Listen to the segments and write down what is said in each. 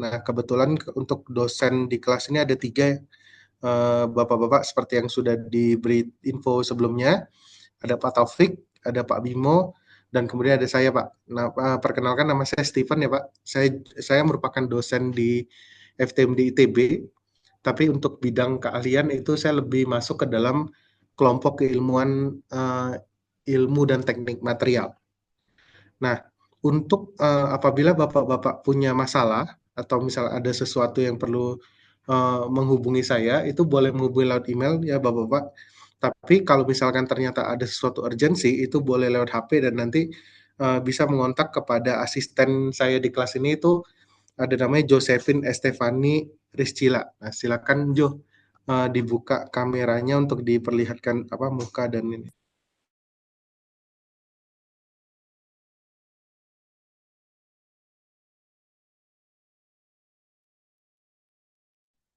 Nah, kebetulan untuk dosen di kelas ini ada 3 Bapak-bapak seperti yang sudah diberi info sebelumnya. Ada Pak Taufik, ada Pak Bimo, dan kemudian ada saya, Pak. Nah, perkenalkan nama saya Steven ya, Pak. Saya merupakan dosen di FTMD ITB, tapi untuk bidang keahlian itu saya lebih masuk ke dalam kelompok keilmuan ilmu dan teknik material. Nah, untuk apabila Bapak-bapak punya masalah atau misal ada sesuatu yang perlu menghubungi saya, itu boleh menghubungi lewat email ya Bapak-bapak. Tapi kalau misalkan ternyata ada sesuatu urgensi, itu boleh lewat HP dan nanti bisa mengontak kepada asisten saya di kelas ini itu ada namanya Josephine Estefani Rizcila. Nah, silakan Jo dibuka kameranya untuk diperlihatkan apa muka dan ini.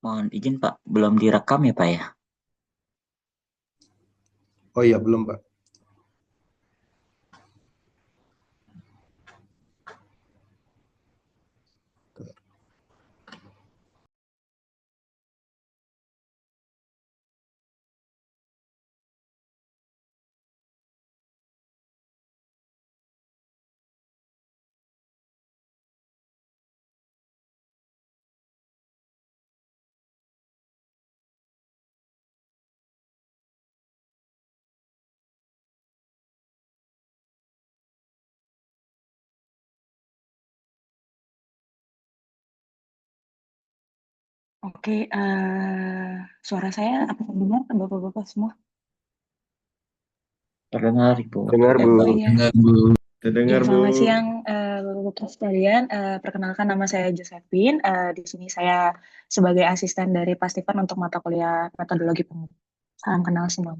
Mohon izin Pak, belum direkam ya Pak ya? Oh iya, belum Pak. Oke, suara saya apa terdengar ke Bapak-bapak semua? Terdengar Ibu. Dengar Bu. Oh iya. Dengar Bu. Dengar Bu. Selamat siang Bapak-bapak sekalian. Perkenalkan nama saya Josephine. Di sini saya sebagai asisten dari Pak Steven untuk mata kuliah metodologi pengujian. Salam kenal semua.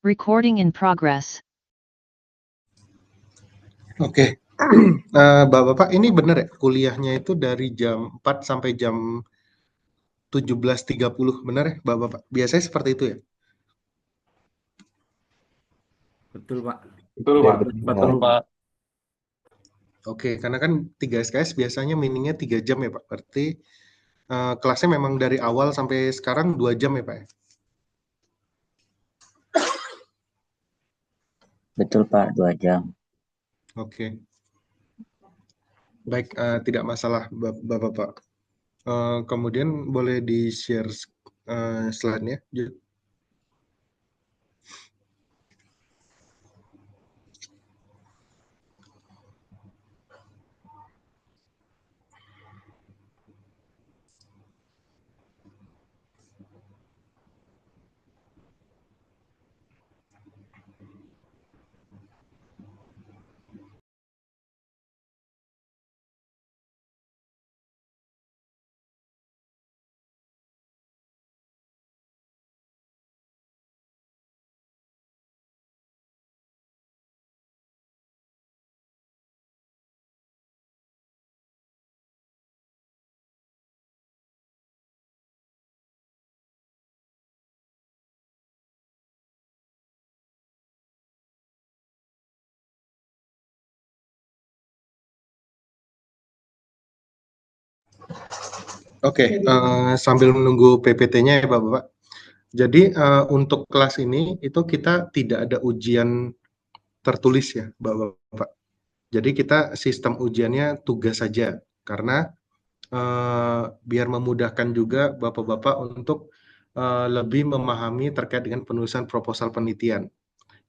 Recording in progress. Oke. Bapak-bapak ini benar ya kuliahnya itu dari jam 4 sampai jam 17.30 benar ya Bapak-bapak? Biasanya seperti itu ya? Betul Pak. Betul, Ya, Pak. betul Pak. Oke, karena kan 3 SKS biasanya meetingnya 3 jam ya Pak. Berarti kelasnya memang dari awal sampai sekarang 2 jam ya Pak ya? Betul Pak, 2 jam. Oke. Baik, tidak masalah Bapak-bapak. Kemudian boleh di-share slide-nya. Oke, sambil menunggu PPT-nya ya Bapak-bapak. Jadi untuk kelas ini itu kita tidak ada ujian tertulis ya Bapak-bapak. Jadi kita sistem ujiannya tugas saja karena biar memudahkan juga Bapak-bapak untuk lebih memahami terkait dengan penulisan proposal penelitian.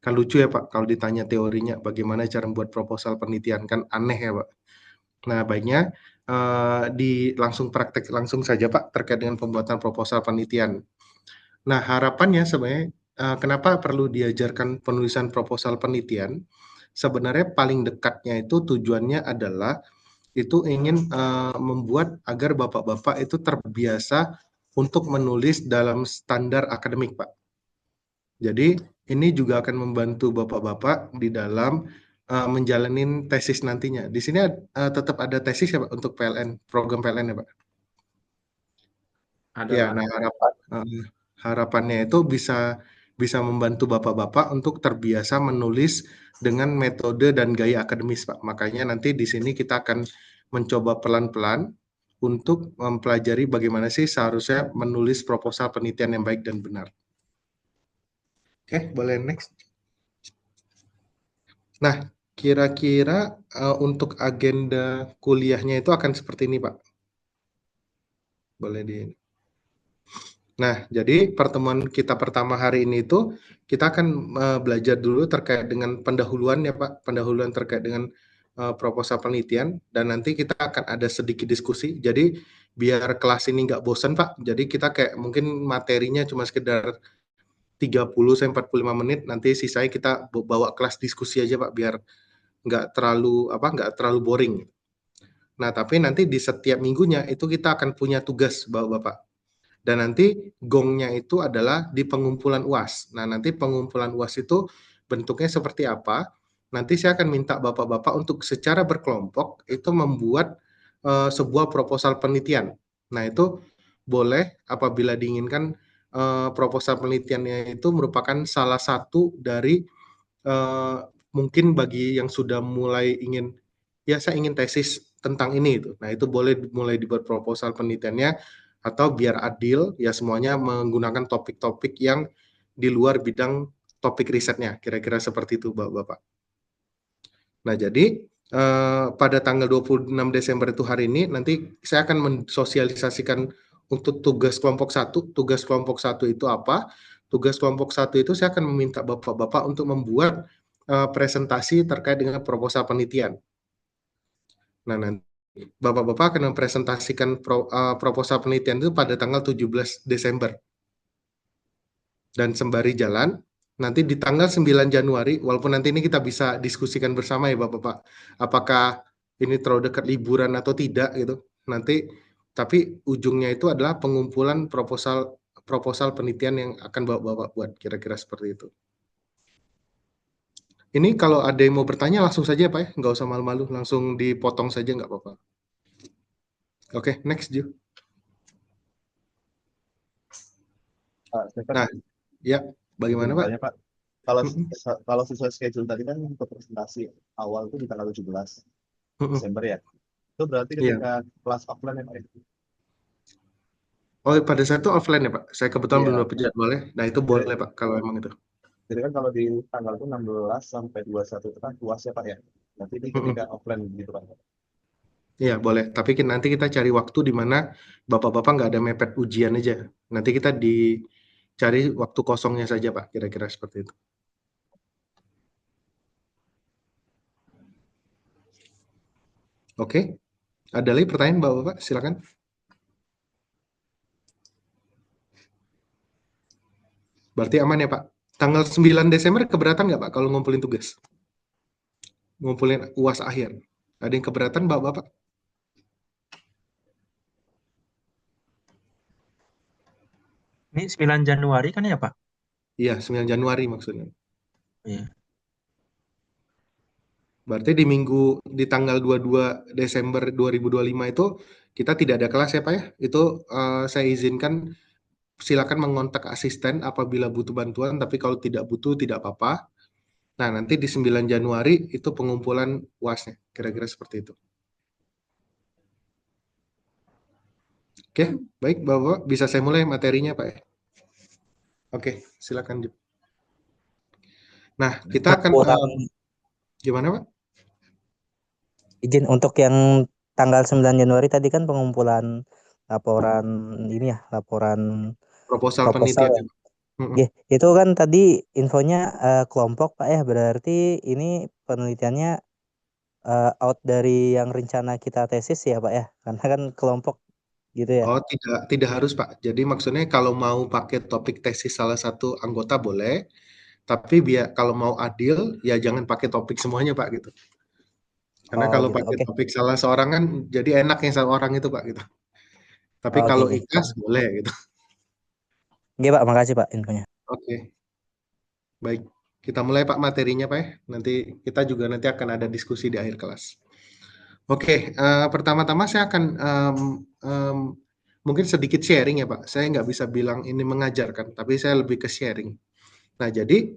Kan lucu ya Pak kalau ditanya teorinya bagaimana cara membuat proposal penelitian, kan aneh ya Pak. Nah, baiknya langsung praktek langsung saja Pak terkait dengan pembuatan proposal penelitian. Nah, harapannya sebenarnya kenapa perlu diajarkan penulisan proposal penelitian? Sebenarnya paling dekatnya itu tujuannya adalah itu ingin membuat agar bapak-bapak itu terbiasa untuk menulis dalam standar akademik, Pak. Jadi ini juga akan membantu bapak-bapak di dalam menjalanin tesis nantinya. Di sini tetap ada tesis ya Pak untuk PLN, program PLN ya Pak? Ada, Ya, Pak. nah harapannya itu bisa membantu Bapak-bapak untuk terbiasa menulis dengan metode dan gaya akademis Pak. Makanya nanti di sini kita akan mencoba pelan-pelan untuk mempelajari bagaimana sih seharusnya menulis proposal penelitian yang baik dan benar. Oke, boleh next. Nah, kira-kira untuk agenda kuliahnya itu akan seperti ini, Pak. Boleh di. Nah, jadi pertemuan kita pertama hari ini itu kita akan belajar dulu terkait dengan pendahuluan ya, Pak. Pendahuluan terkait dengan proposal penelitian dan nanti kita akan ada sedikit diskusi. Jadi biar kelas ini nggak bosan, Pak. Jadi kita kayak mungkin materinya cuma sekedar 30 sampai 45 menit, nanti sisanya kita bawa kelas diskusi aja Pak, biar nggak terlalu boring. Nah, tapi nanti di setiap minggunya itu kita akan punya tugas Bapak. Dan nanti gongnya itu adalah di pengumpulan UAS. Nah, nanti pengumpulan UAS itu bentuknya seperti apa? Nanti saya akan minta Bapak-bapak untuk secara berkelompok itu membuat sebuah proposal penelitian. Nah, itu boleh apabila diinginkan proposal penelitiannya itu merupakan salah satu dari mungkin bagi yang sudah mulai ingin, ya saya ingin tesis tentang ini itu. Nah, itu boleh mulai dibuat proposal penelitiannya atau biar adil ya semuanya menggunakan topik-topik yang di luar bidang topik risetnya. Kira-kira seperti itu Bapak-bapak. Nah, jadi pada tanggal 26 Desember itu hari ini nanti saya akan mensosialisasikan untuk tugas kelompok 1. Tugas kelompok 1 itu apa? Tugas kelompok 1 itu saya akan meminta Bapak-bapak untuk membuat presentasi terkait dengan proposal penelitian. Nah, nanti Bapak-bapak akan mempresentasikan proposal penelitian itu pada tanggal 17 Desember. Dan sembari jalan, nanti di tanggal 9 Januari, walaupun nanti ini kita bisa diskusikan bersama ya Bapak-bapak, apakah ini terlalu dekat liburan atau tidak gitu. Nanti, tapi ujungnya itu adalah pengumpulan proposal penelitian yang akan Bapak-bapak buat, kira-kira seperti itu. Ini kalau ada yang mau bertanya langsung saja Pak ya, nggak usah malu-malu, langsung dipotong saja nggak apa-apa. Oke, next Ju. Nah, ya, bagaimana Pak? Pak? Kalau sesuai schedule tadi kan untuk presentasi awal itu di tanggal 17 Desember ya. Itu berarti ketika kelas offline ya Pak? Oh, pada saat itu offline ya Pak? Saya kebetulan belum dapat jadwalnya. Nah, itu boleh Pak, kalau emang itu. Jadi kan kalau di tanggal itu 16 sampai 21 itu kan UAS ya Pak ya. Nanti ini ketika offline gitu Pak. Iya, boleh. Tapi nanti kita cari waktu di mana Bapak-bapak nggak ada mepet ujian aja. Nanti kita cari waktu kosongnya saja Pak, kira-kira seperti itu. Oke. Ada lagi pertanyaan Bapak-bapak? Silakan. Berarti aman ya Pak? Tanggal 9 Desember keberatan nggak Pak kalau ngumpulin tugas? Ngumpulin UAS akhir. Ada yang keberatan Bapak-bapak? Ini 9 Januari kan ya Pak? Iya, 9 Januari maksudnya. Iya. Berarti di tanggal 22 Desember 2025 itu kita tidak ada kelas ya Pak ya? Itu saya izinkan silakan mengontak asisten apabila butuh bantuan, tapi kalau tidak butuh tidak apa-apa. Nah, nanti di 9 Januari itu pengumpulan UAS-nya, kira-kira seperti itu. Oke, baik Bapak, bisa saya mulai materinya Pak ya? Oke, silakan. Nah, kita akan gimana Pak? Izin untuk yang tanggal 9 Januari tadi kan pengumpulan laporan ini ya, laporan Proposal penelitian. Itu kan tadi infonya kelompok Pak ya, berarti ini penelitiannya out dari yang rencana kita tesis ya Pak ya, karena kan kelompok gitu ya. Oh, tidak harus Pak. Jadi maksudnya kalau mau pakai topik tesis salah satu anggota boleh, tapi kalau mau adil ya jangan pakai topik semuanya Pak gitu. Karena kalau gitu, pakai topik salah seorang kan jadi enak yang salah orang itu Pak gitu. Tapi kalau ikhlas boleh gitu. Oke Pak, makasih Pak infonya. Oke. Baik. Kita mulai Pak materinya Pak ya. Nanti kita juga nanti akan ada diskusi di akhir kelas. Oke, pertama-tama saya akan mungkin sedikit sharing ya Pak. Saya nggak bisa bilang ini mengajarkan, tapi saya lebih ke sharing. Nah, jadi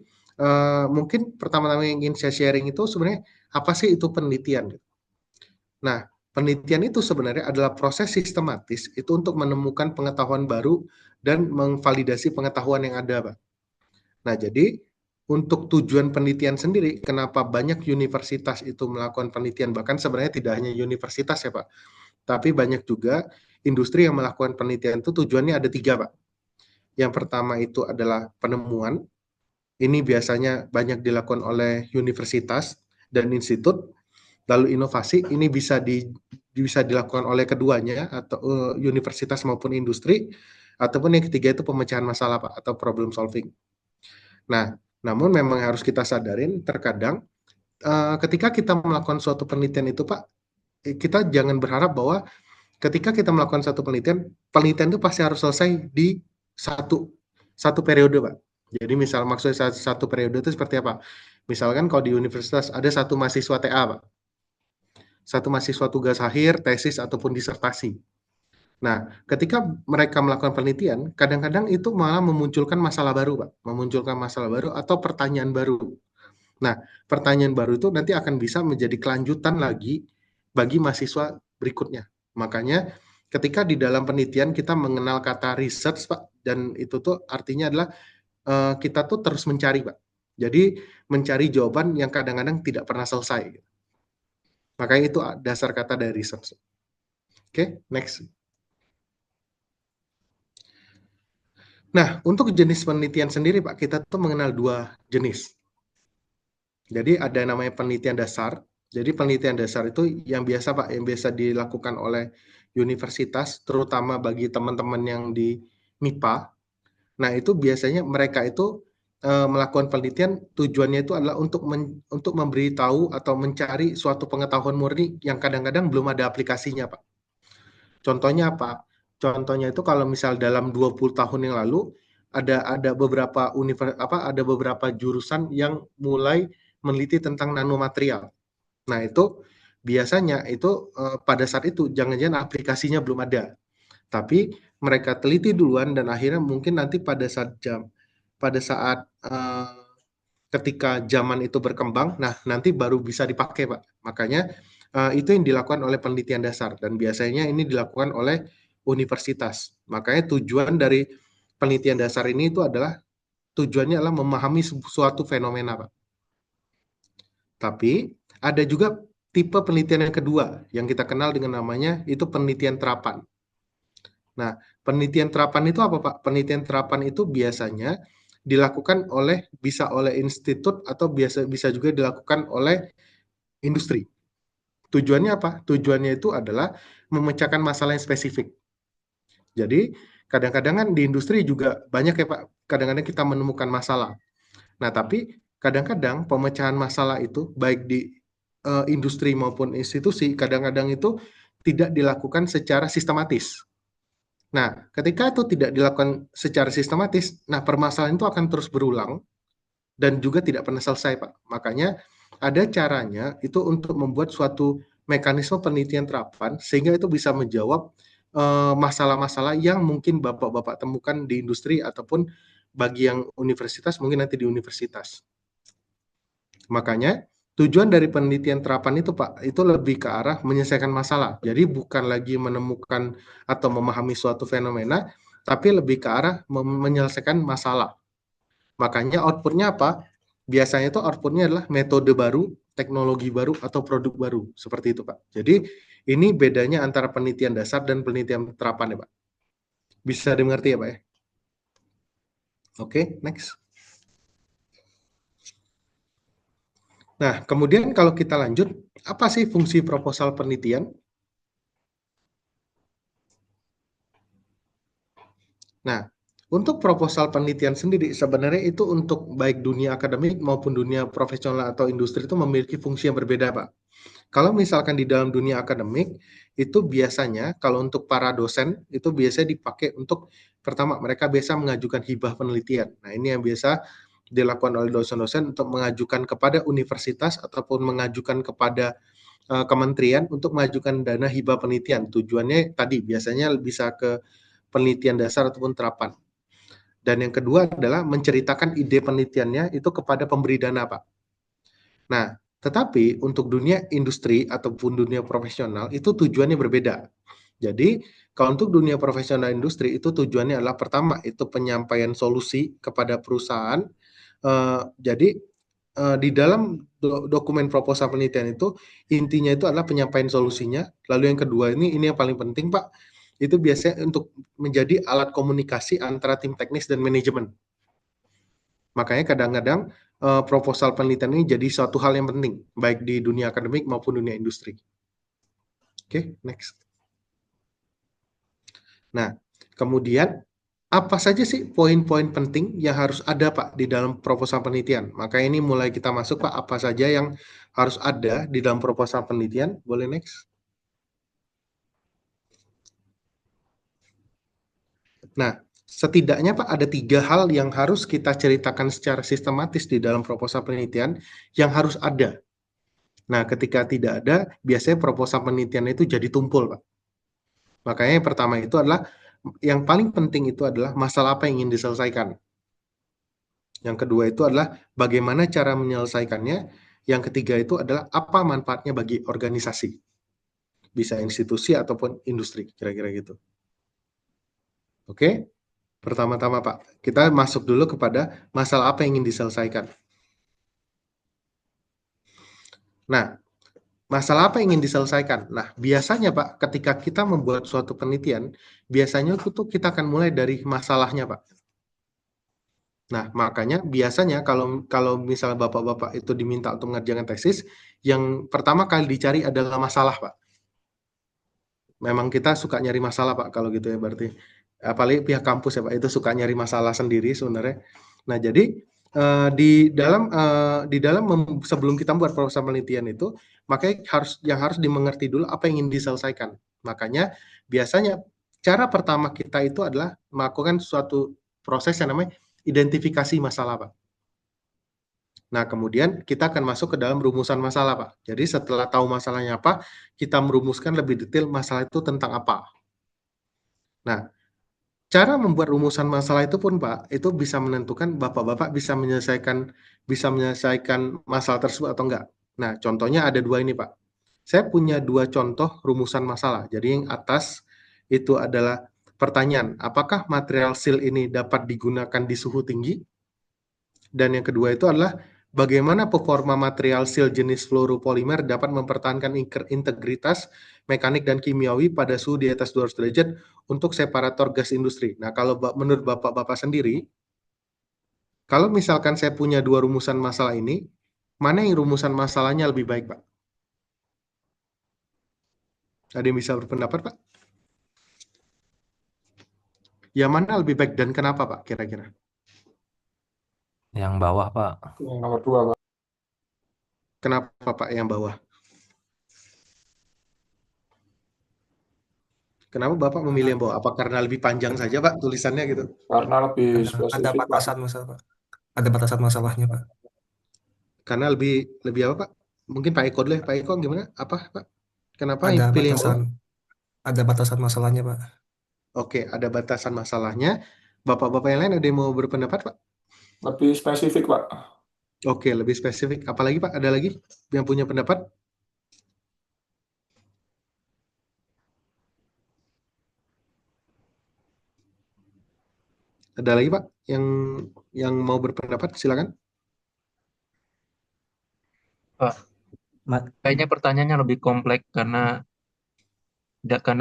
mungkin pertama-tama yang ingin saya sharing itu sebenarnya apa sih itu penelitian? Nah, penelitian itu sebenarnya adalah proses sistematis itu untuk menemukan pengetahuan baru dan memvalidasi pengetahuan yang ada, Pak. Nah, jadi untuk tujuan penelitian sendiri, kenapa banyak universitas itu melakukan penelitian, bahkan sebenarnya tidak hanya universitas ya Pak, tapi banyak juga industri yang melakukan penelitian itu tujuannya ada 3 Pak. Yang pertama itu adalah penemuan, ini biasanya banyak dilakukan oleh universitas dan institut. Lalu inovasi ini bisa dilakukan oleh keduanya atau universitas maupun industri, ataupun yang ketiga itu pemecahan masalah Pak atau problem solving. Nah, namun memang harus kita sadarin terkadang ketika kita melakukan suatu penelitian itu Pak, kita jangan berharap bahwa ketika kita melakukan satu penelitian itu pasti harus selesai di satu periode Pak. Jadi misal maksudnya satu periode itu seperti apa? Misalkan kalau di universitas ada satu mahasiswa TA Pak. Satu mahasiswa tugas akhir, tesis, ataupun disertasi. Nah, ketika mereka melakukan penelitian, kadang-kadang itu malah memunculkan masalah baru, Pak. Memunculkan masalah baru atau pertanyaan baru. Nah, pertanyaan baru itu nanti akan bisa menjadi kelanjutan lagi bagi mahasiswa berikutnya. Makanya ketika di dalam penelitian kita mengenal kata research, Pak, dan itu tuh artinya adalah kita tuh terus mencari, Pak. Jadi mencari jawaban yang kadang-kadang tidak pernah selesai. Makanya itu dasar kata dari research. Oke, next. Nah, untuk jenis penelitian sendiri, Pak, kita tuh mengenal 2 jenis. Jadi ada yang namanya penelitian dasar. Jadi penelitian dasar itu yang biasa, Pak, yang biasa dilakukan oleh universitas, terutama bagi teman-teman yang di MIPA. Nah, itu biasanya mereka itu melakukan penelitian tujuannya itu adalah untuk memberitahu atau mencari suatu pengetahuan murni yang kadang-kadang belum ada aplikasinya, Pak. Contohnya apa? Contohnya itu kalau misal dalam 20 tahun yang lalu ada beberapa ada beberapa jurusan yang mulai meneliti tentang nanomaterial. Nah, itu biasanya itu pada saat itu jangan-jangan aplikasinya belum ada. Tapi mereka teliti duluan dan akhirnya mungkin nanti pada saat ketika zaman itu berkembang, nah nanti baru bisa dipakai, Pak. Makanya itu yang dilakukan oleh penelitian dasar dan biasanya ini dilakukan oleh universitas. Makanya tujuan dari penelitian dasar ini itu adalah tujuannya adalah memahami suatu fenomena, Pak. Tapi ada juga tipe penelitian yang kedua yang kita kenal dengan namanya itu penelitian terapan. Nah, penelitian terapan itu apa, Pak? Penelitian terapan itu biasanya dilakukan bisa oleh institut atau bisa juga dilakukan oleh industri. Tujuannya apa? Tujuannya itu adalah memecahkan masalah yang spesifik. Jadi, kadang-kadang kan di industri juga banyak ya Pak, kadang-kadang kita menemukan masalah. Nah, tapi kadang-kadang pemecahan masalah itu baik di industri maupun institusi, kadang-kadang itu tidak dilakukan secara sistematis. Nah, ketika itu tidak dilakukan secara sistematis, nah permasalahan itu akan terus berulang dan juga tidak pernah selesai, Pak. Makanya ada caranya itu untuk membuat suatu mekanisme penelitian terapan sehingga itu bisa menjawab masalah-masalah yang mungkin Bapak-bapak temukan di industri ataupun bagi yang universitas mungkin nanti di universitas. Makanya tujuan dari penelitian terapan itu Pak, itu lebih ke arah menyelesaikan masalah. Jadi bukan lagi menemukan atau memahami suatu fenomena, tapi lebih ke arah menyelesaikan masalah. Makanya outputnya apa? Biasanya itu outputnya adalah metode baru, teknologi baru, atau produk baru. Seperti itu Pak. Jadi ini bedanya antara penelitian dasar dan penelitian terapan ya Pak. Bisa dimengerti ya Pak ya? Oke, next. Nah, kemudian kalau kita lanjut, apa sih fungsi proposal penelitian? Nah, untuk proposal penelitian sendiri sebenarnya itu untuk baik dunia akademik maupun dunia profesional atau industri itu memiliki fungsi yang berbeda, Pak. Kalau misalkan di dalam dunia akademik, itu biasanya kalau untuk para dosen, itu biasanya dipakai untuk, pertama, mereka biasa mengajukan hibah penelitian. Nah, ini yang biasa dilakukan oleh dosen-dosen untuk mengajukan kepada universitas ataupun mengajukan kepada kementerian untuk mengajukan dana hibah penelitian. Tujuannya tadi biasanya bisa ke penelitian dasar ataupun terapan. Dan yang kedua adalah menceritakan ide penelitiannya itu kepada pemberi dana, Pak. Nah, tetapi untuk dunia industri ataupun dunia profesional itu tujuannya berbeda. Jadi, kalau untuk dunia profesional industri itu tujuannya adalah pertama itu penyampaian solusi kepada perusahaan. Jadi di dalam dokumen proposal penelitian itu intinya itu adalah penyampaian solusinya. Lalu yang kedua ini yang paling penting, Pak, itu biasanya untuk menjadi alat komunikasi antara tim teknis dan manajemen. Makanya kadang-kadang proposal penelitian ini jadi suatu hal yang penting, baik di dunia akademik maupun dunia industri. Oke, next. Nah, kemudian apa saja sih poin-poin penting yang harus ada, Pak, di dalam proposal penelitian? Maka ini mulai kita masuk, Pak, apa saja yang harus ada di dalam proposal penelitian? Boleh next. Nah, setidaknya, Pak, ada 3 hal yang harus kita ceritakan secara sistematis di dalam proposal penelitian yang harus ada. Nah, ketika tidak ada, biasanya proposal penelitian itu jadi tumpul, Pak. Makanya yang pertama itu adalah, yang paling penting itu adalah masalah apa yang ingin diselesaikan. Yang kedua itu adalah bagaimana cara menyelesaikannya. Yang ketiga itu adalah apa manfaatnya bagi organisasi. Bisa institusi ataupun industri, kira-kira gitu. Oke? Pertama-tama, Pak, kita masuk dulu kepada masalah apa yang ingin diselesaikan. Nah, masalah apa yang ingin diselesaikan? Nah, biasanya, Pak, ketika kita membuat suatu penelitian, biasanya itu kita akan mulai dari masalahnya, Pak. Nah, makanya biasanya kalau misalnya Bapak-bapak itu diminta untuk mengerjakan tesis, yang pertama kali dicari adalah masalah, Pak. Memang kita suka nyari masalah, Pak, kalau gitu ya berarti. Apalagi pihak kampus ya, Pak, itu suka nyari masalah sendiri sebenarnya. Nah, jadi di dalam sebelum kita membuat proposal penelitian itu, makanya harus dimengerti dulu apa yang ingin diselesaikan. Makanya biasanya cara pertama kita itu adalah melakukan suatu proses yang namanya identifikasi masalah, Pak. Nah, kemudian kita akan masuk ke dalam rumusan masalah, Pak. Jadi setelah tahu masalahnya apa, kita merumuskan lebih detail masalah itu tentang apa. Nah, cara membuat rumusan masalah itu pun, Pak, itu bisa menentukan Bapak-bapak bisa menyelesaikan masalah tersebut atau enggak. Nah, contohnya ada 2 ini, Pak. Saya punya 2 contoh rumusan masalah. Jadi yang atas itu adalah pertanyaan, apakah material seal ini dapat digunakan di suhu tinggi? Dan yang kedua itu adalah bagaimana performa material seal jenis fluoropolimer dapat mempertahankan integritas mekanik dan kimiawi pada suhu di atas 200 derajat untuk separator gas industri. Nah, kalau menurut Bapak-bapak sendiri, kalau misalkan saya punya 2 rumusan masalah ini, mana yang rumusan masalahnya lebih baik, Pak? Ada yang bisa berpendapat, Pak? Yang mana lebih baik dan kenapa, Pak, kira-kira? Yang bawah, Pak. Yang nomor 2, Pak. Kenapa, Pak, yang bawah? Kenapa Bapak memilih yang bawah? Apa karena lebih panjang saja, Pak, tulisannya gitu? Karena lebih Ada spesifik, Pak. batasan masalah, Pak. Ada batasan masalahnya, Pak. Karena lebih apa, Pak? Mungkin Pak Eko dulu ya. Pak Eko gimana? Apa, Pak? Kenapa Ada pilih yang bawah? ada batasan masalahnya, Pak. Oke, ada batasan masalahnya. Bapak-bapak yang lain ada yang mau berpendapat, Pak? Lebih spesifik, Pak. Oke, lebih spesifik. Apalagi, Pak? Ada lagi yang punya pendapat? Ada lagi, Pak, yang mau berpendapat? Silakan. Pak, kayaknya pertanyaannya lebih kompleks karena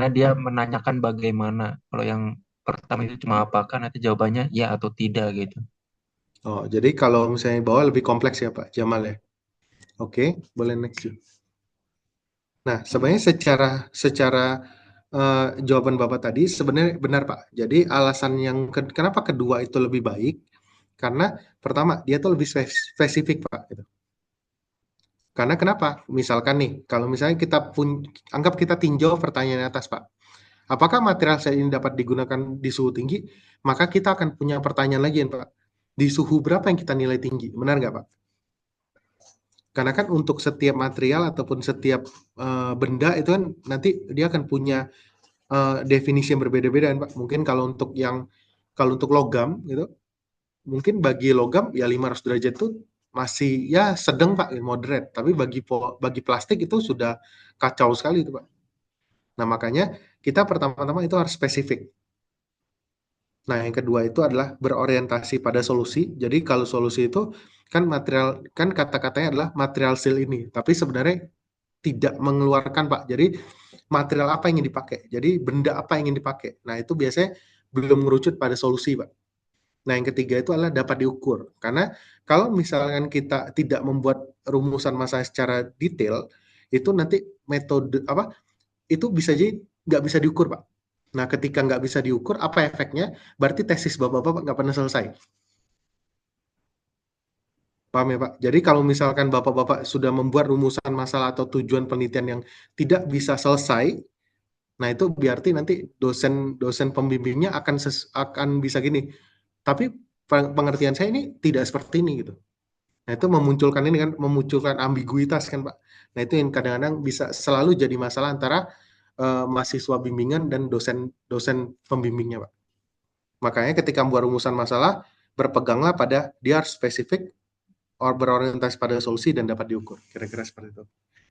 dia menanyakan bagaimana. Kalau yang pertama itu cuma apakah, nanti jawabannya ya atau tidak gitu. Oh, jadi kalau misalnya bawah lebih kompleks ya, Pak Jamal ya. Oke, boleh next. Nah, sebenarnya secara jawaban Bapak tadi sebenarnya benar, Pak. Jadi alasan yang kenapa kedua itu lebih baik, karena pertama dia tuh lebih spesifik, Pak. Gitu. Karena kenapa? Misalkan nih, kalau misalnya anggap kita tinjau pertanyaan atas, Pak. Apakah material sel ini dapat digunakan di suhu tinggi? Maka kita akan punya pertanyaan lagi, Pak. di suhu berapa yang kita nilai tinggi, benar nggak Pak? Karena kan untuk setiap material ataupun setiap benda itu kan nanti dia akan punya definisi yang berbeda-beda kan Pak. Mungkin kalau untuk logam gitu, mungkin bagi logam ya 500 derajat itu masih ya sedang Pak, moderate. Tapi bagi plastik itu sudah kacau sekali itu Pak. Nah makanya kita pertama-tama itu harus spesifik. Nah yang kedua itu adalah berorientasi pada solusi. Jadi kalau solusi itu kan material, kan kata-katanya adalah material seal ini, tapi sebenarnya tidak mengeluarkan Pak. Jadi material apa yang ingin dipakai, jadi benda apa yang ingin dipakai. Nah itu biasanya belum mengerucut pada solusi Pak. Nah yang ketiga itu adalah dapat diukur. Karena kalau misalkan kita tidak membuat rumusan masalah secara detail, itu nanti metode apa itu bisa jadi nggak bisa diukur Pak. Nah ketika nggak bisa diukur, apa efeknya? Berarti tesis Bapak-Bapak nggak pernah selesai. Paham ya Pak? Jadi kalau misalkan Bapak-Bapak sudah membuat rumusan masalah atau tujuan penelitian yang tidak bisa selesai, nah itu berarti nanti dosen pembimbingnya akan bisa gini. Tapi pengertian saya ini tidak seperti ini gitu. Nah itu memunculkan ambiguitas kan Pak. Nah itu yang kadang-kadang bisa selalu jadi masalah antara mahasiswa bimbingan dan dosen pembimbingnya Pak. Makanya ketika membuat rumusan masalah, berpeganglah pada dia harus spesifik, berorientasi pada solusi dan dapat diukur. Kira-kira seperti itu.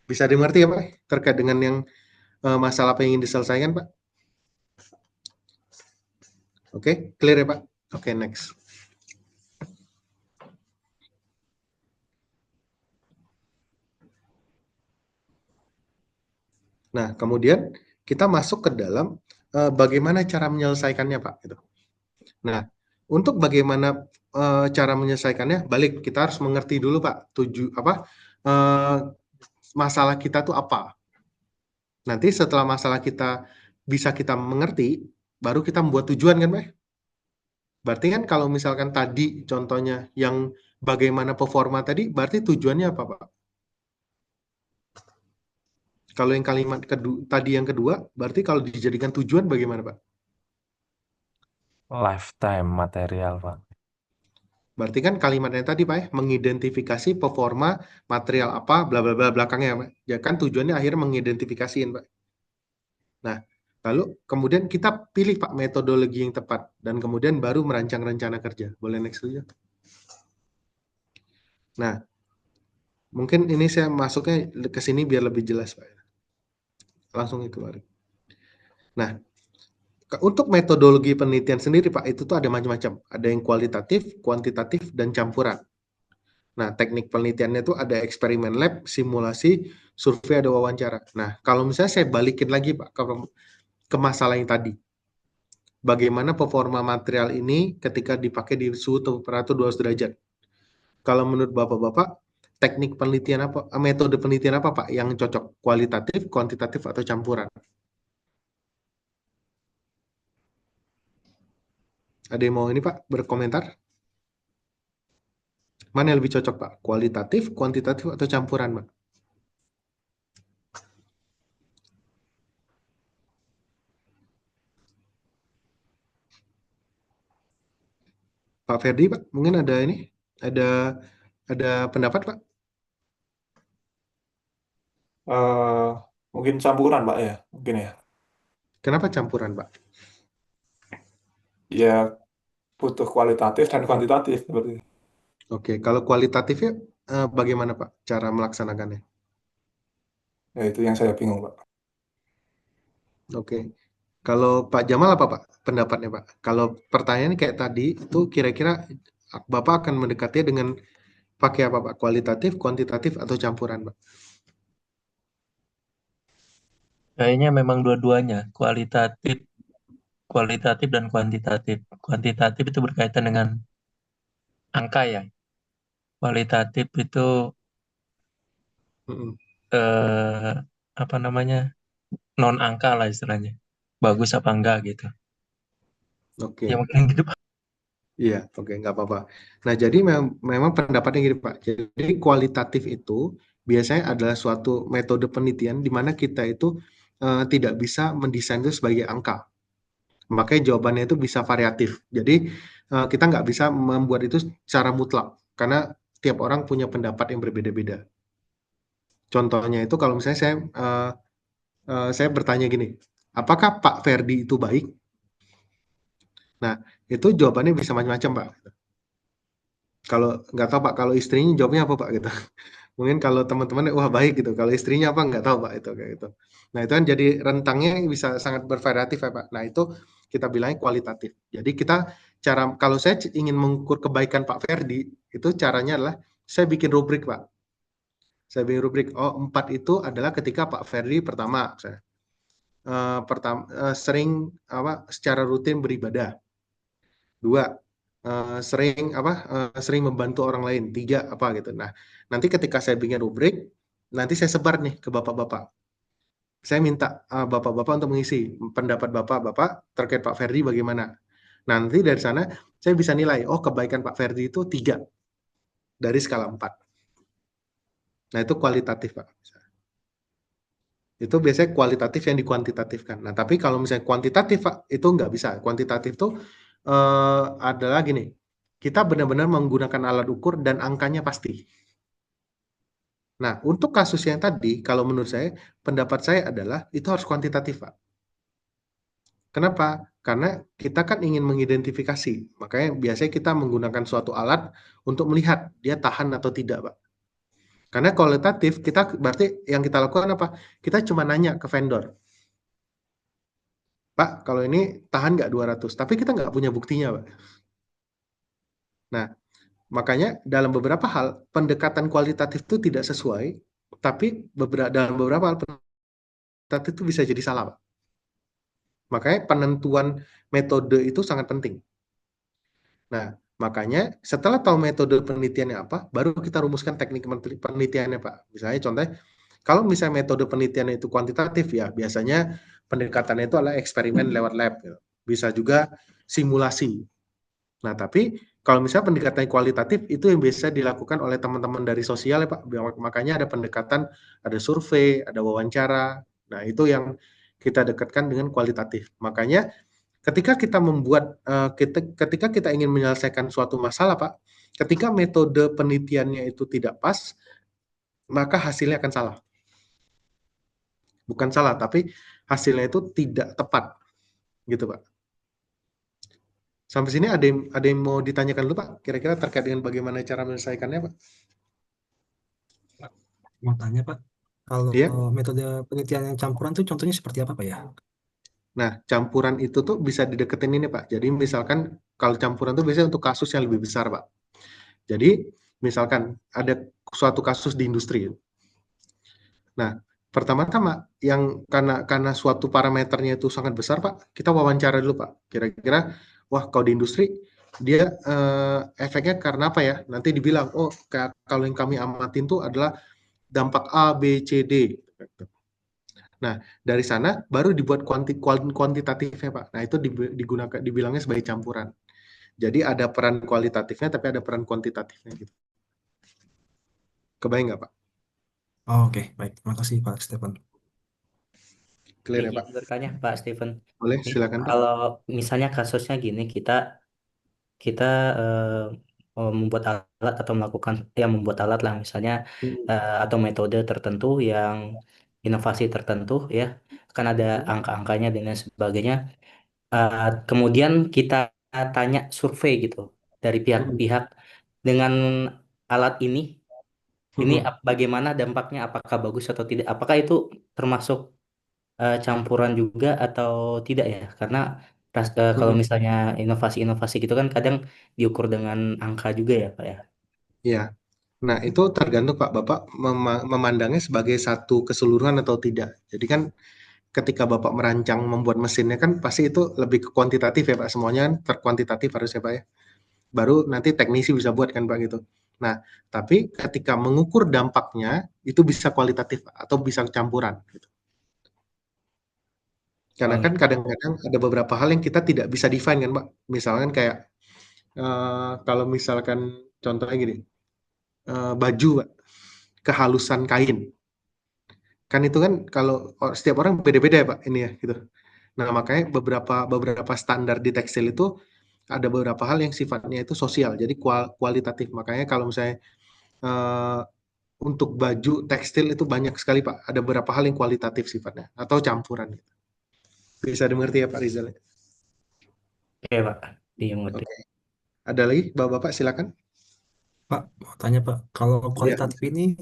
Bisa dimengerti ya Pak terkait dengan yang masalah apa yang ingin diselesaikan Pak? Oke, clear ya Pak? Oke, next. Nah, kemudian kita masuk ke dalam bagaimana cara menyelesaikannya Pak. Gitu. Nah, untuk bagaimana cara menyelesaikannya, balik kita harus mengerti dulu Pak, masalah kita tuh apa. Nanti setelah masalah kita bisa kita mengerti, baru kita membuat tujuan kan Pak? Berarti kan kalau misalkan tadi contohnya yang bagaimana performa tadi, berarti tujuannya apa Pak? Kalau yang kalimat tadi yang kedua, berarti kalau dijadikan tujuan bagaimana Pak? Lifetime material, Pak. Berarti kan kalimatnya tadi Pak ya, mengidentifikasi performa material apa, bla bla bla belakangnya Pak. Ya kan tujuannya akhirnya mengidentifikasiin Pak. Nah, lalu kemudian kita pilih Pak metodologi yang tepat dan kemudian baru merancang rencana kerja. Boleh next saja. Nah, mungkin ini saya masuknya ke sini biar lebih jelas Pak. Langsung itu Pak. Nah, untuk metodologi penelitian sendiri Pak, itu tuh ada macam-macam. Ada yang kualitatif, kuantitatif, dan campuran. Nah, teknik penelitiannya itu ada eksperimen lab, simulasi, survei, ada wawancara. Nah, kalau misalnya saya balikin lagi Pak ke masalah yang tadi. Bagaimana performa material ini ketika dipakai di suhu temperatur 200 derajat. Kalau menurut Bapak-Bapak, teknik penelitian apa, metode penelitian apa Pak yang cocok? Kualitatif, kuantitatif, atau campuran? Ada yang mau ini Pak berkomentar? Mana yang lebih cocok Pak? Kualitatif, kuantitatif, atau campuran Pak? Pak Ferdi Pak, mungkin ada ini? Ada pendapat Pak? Mungkin campuran Pak ya, mungkin ya. Kenapa campuran Pak? Ya butuh kualitatif dan kuantitatif seperti itu. Oke, kalau kualitatifnya bagaimana Pak cara melaksanakannya? Ya itu yang saya bingung Pak. Oke, kalau Pak Jamal apa Pak pendapatnya Pak? Kalau pertanyaannya kayak tadi itu kira-kira Bapak akan mendekatinya dengan pakai apa Pak? Kualitatif, kuantitatif, atau campuran Pak? Kayaknya memang dua-duanya, kualitatif dan kuantitatif. Kuantitatif itu berkaitan dengan angka ya. Kualitatif itu apa namanya, non angka lah istilahnya. Bagus apa enggak gitu. Oke. Ya mungkin gitu Pak. Iya, oke, nggak apa-apa. Nah, jadi memang pendapatnya gini Pak. Jadi kualitatif itu biasanya adalah suatu metode penelitian di mana kita itu tidak bisa mendesain itu sebagai angka. Makanya jawabannya itu bisa variatif. Jadi kita nggak bisa membuat itu secara mutlak karena tiap orang punya pendapat yang berbeda-beda. Contohnya itu kalau misalnya saya bertanya gini, apakah Pak Ferdi itu baik? Nah, itu jawabannya bisa macam-macam, Pak. Kalau nggak tahu Pak, kalau istrinya jawabnya apa Pak gitu. Mungkin kalau teman-teman wah baik gitu, kalau istrinya apa nggak tahu Pak itu kayak gitu. Nah itu kan jadi rentangnya bisa sangat bervariatif ya Pak. Nah itu kita bilangnya kualitatif. Jadi kita kalau saya ingin mengukur kebaikan Pak Ferdi, itu caranya adalah saya bikin rubrik Pak. Saya bikin rubrik, oh 4 itu adalah ketika Pak Ferdi pertama, sering secara rutin beribadah. 2, sering membantu orang lain. 3 apa gitu. Nah, nanti ketika saya bikin rubrik, nanti saya sebar nih ke bapak-bapak. Saya minta bapak-bapak untuk mengisi pendapat bapak-bapak terkait Pak Ferdi bagaimana. Nanti dari sana saya bisa nilai, oh kebaikan Pak Ferdi itu 3 dari skala 4. Nah, itu kualitatif, Pak. Itu biasanya kualitatif yang dikuantitatifkan. Nah, tapi kalau misalnya kuantitatif, Pak, itu nggak bisa. Kuantitatif itu adalah gini, kita benar-benar menggunakan alat ukur dan angkanya pasti. Nah, untuk kasus yang tadi, kalau menurut saya, pendapat saya adalah itu harus kuantitatif, Pak. Kenapa? Karena kita kan ingin mengidentifikasi, makanya biasanya kita menggunakan suatu alat untuk melihat dia tahan atau tidak, Pak. Karena kualitatif, kita berarti yang kita lakukan apa? Kita cuma nanya ke vendor. Pak, kalau ini tahan nggak 200? Tapi kita nggak punya buktinya, Pak. Nah, makanya dalam beberapa hal, pendekatan kualitatif itu tidak sesuai, tapi dalam beberapa hal kualitatif itu bisa jadi salah, Pak. Makanya penentuan metode itu sangat penting. Nah, makanya setelah tahu metode penelitiannya apa, baru kita rumuskan teknik penelitiannya, Pak. Misalnya contohnya, kalau misalnya metode penelitiannya itu kuantitatif ya, biasanya pendekatannya itu adalah eksperimen lewat lab. Gitu. Bisa juga simulasi. Nah, tapi kalau misalnya pendekatan kualitatif itu yang biasa dilakukan oleh teman-teman dari sosial ya Pak. Makanya ada pendekatan, ada survei, ada wawancara. Nah, itu yang kita dekatkan dengan kualitatif. Makanya ketika kita ketika kita ingin menyelesaikan suatu masalah, Pak, ketika metode penelitiannya itu tidak pas, maka hasilnya akan salah. Bukan salah, tapi hasilnya itu tidak tepat. Gitu, Pak. Sampai sini ada yang mau ditanyakan dulu, Pak? Kira-kira terkait dengan bagaimana cara menyelesaikannya, Pak? Mau tanya Pak, kalau Iya. metode penelitian yang campuran tuh contohnya seperti apa Pak ya? Nah, campuran itu tuh bisa dideketin ini, Pak. Jadi misalkan kalau campuran itu biasanya untuk kasus yang lebih besar, Pak. Jadi misalkan ada suatu kasus di industri. Nah, pertama-tama yang karena suatu parameternya itu sangat besar, Pak, kita wawancara dulu, Pak. Kira-kira, wah kalau di industri dia efeknya karena apa ya? Nanti dibilang, oh kalau yang kami amatin tuh adalah dampak A, B, C, D. Nah, dari sana baru dibuat kuantitatifnya, Pak. Nah, itu dibilangnya sebagai campuran. Jadi ada peran kualitatifnya, tapi ada peran kuantitatifnya gitu. Kebayang nggak, Pak? Oh, oke, baik. Terima kasih Pak Stephen. Clear ya, Izin Pak? bertanya Pak Stephen. Boleh, Ini silakan, Pak. kalau misalnya kasusnya gini, kita membuat alat atau membuat alat lah misalnya atau metode tertentu yang inovasi tertentu ya, kan ada angka-angkanya dan lain sebagainya. Kemudian kita tanya survei gitu dari pihak-pihak dengan alat ini bagaimana dampaknya, apakah bagus atau tidak, apakah itu termasuk campuran juga atau tidak ya? Karena kalau misalnya inovasi-inovasi gitu kan kadang diukur dengan angka juga ya, Pak ya. Iya. Nah, itu tergantung Pak, Bapak memandangnya sebagai satu keseluruhan atau tidak. Jadi kan ketika Bapak merancang membuat mesinnya kan pasti itu lebih ke kuantitatif ya Pak, semuanya kan terkuantitatif harusnya Pak ya. Baru nanti teknisi bisa buat kan Pak gitu. Nah, tapi ketika mengukur dampaknya itu bisa kualitatif Pak, atau bisa campuran gitu. Karena kan kadang-kadang ada beberapa hal yang kita tidak bisa define kan Pak. Misalkan kayak kalau misalkan contohnya gini, baju Pak, kehalusan kain. Kan itu kan kalau setiap orang beda-beda ya Pak ini ya gitu. Nah, makanya beberapa standar di tekstil itu ada beberapa hal yang sifatnya itu sosial, jadi kualitatif. Makanya kalau misalnya eh, untuk baju tekstil itu banyak sekali Pak, ada beberapa hal yang kualitatif sifatnya atau campuran. Bisa dimengerti ya Pak Rizal? Oke, Pak. Iya, ngerti. Oke. Ada lagi Bapak-bapak silakan. Pak, mau tanya Pak, kalau Ya. kualitatif ini,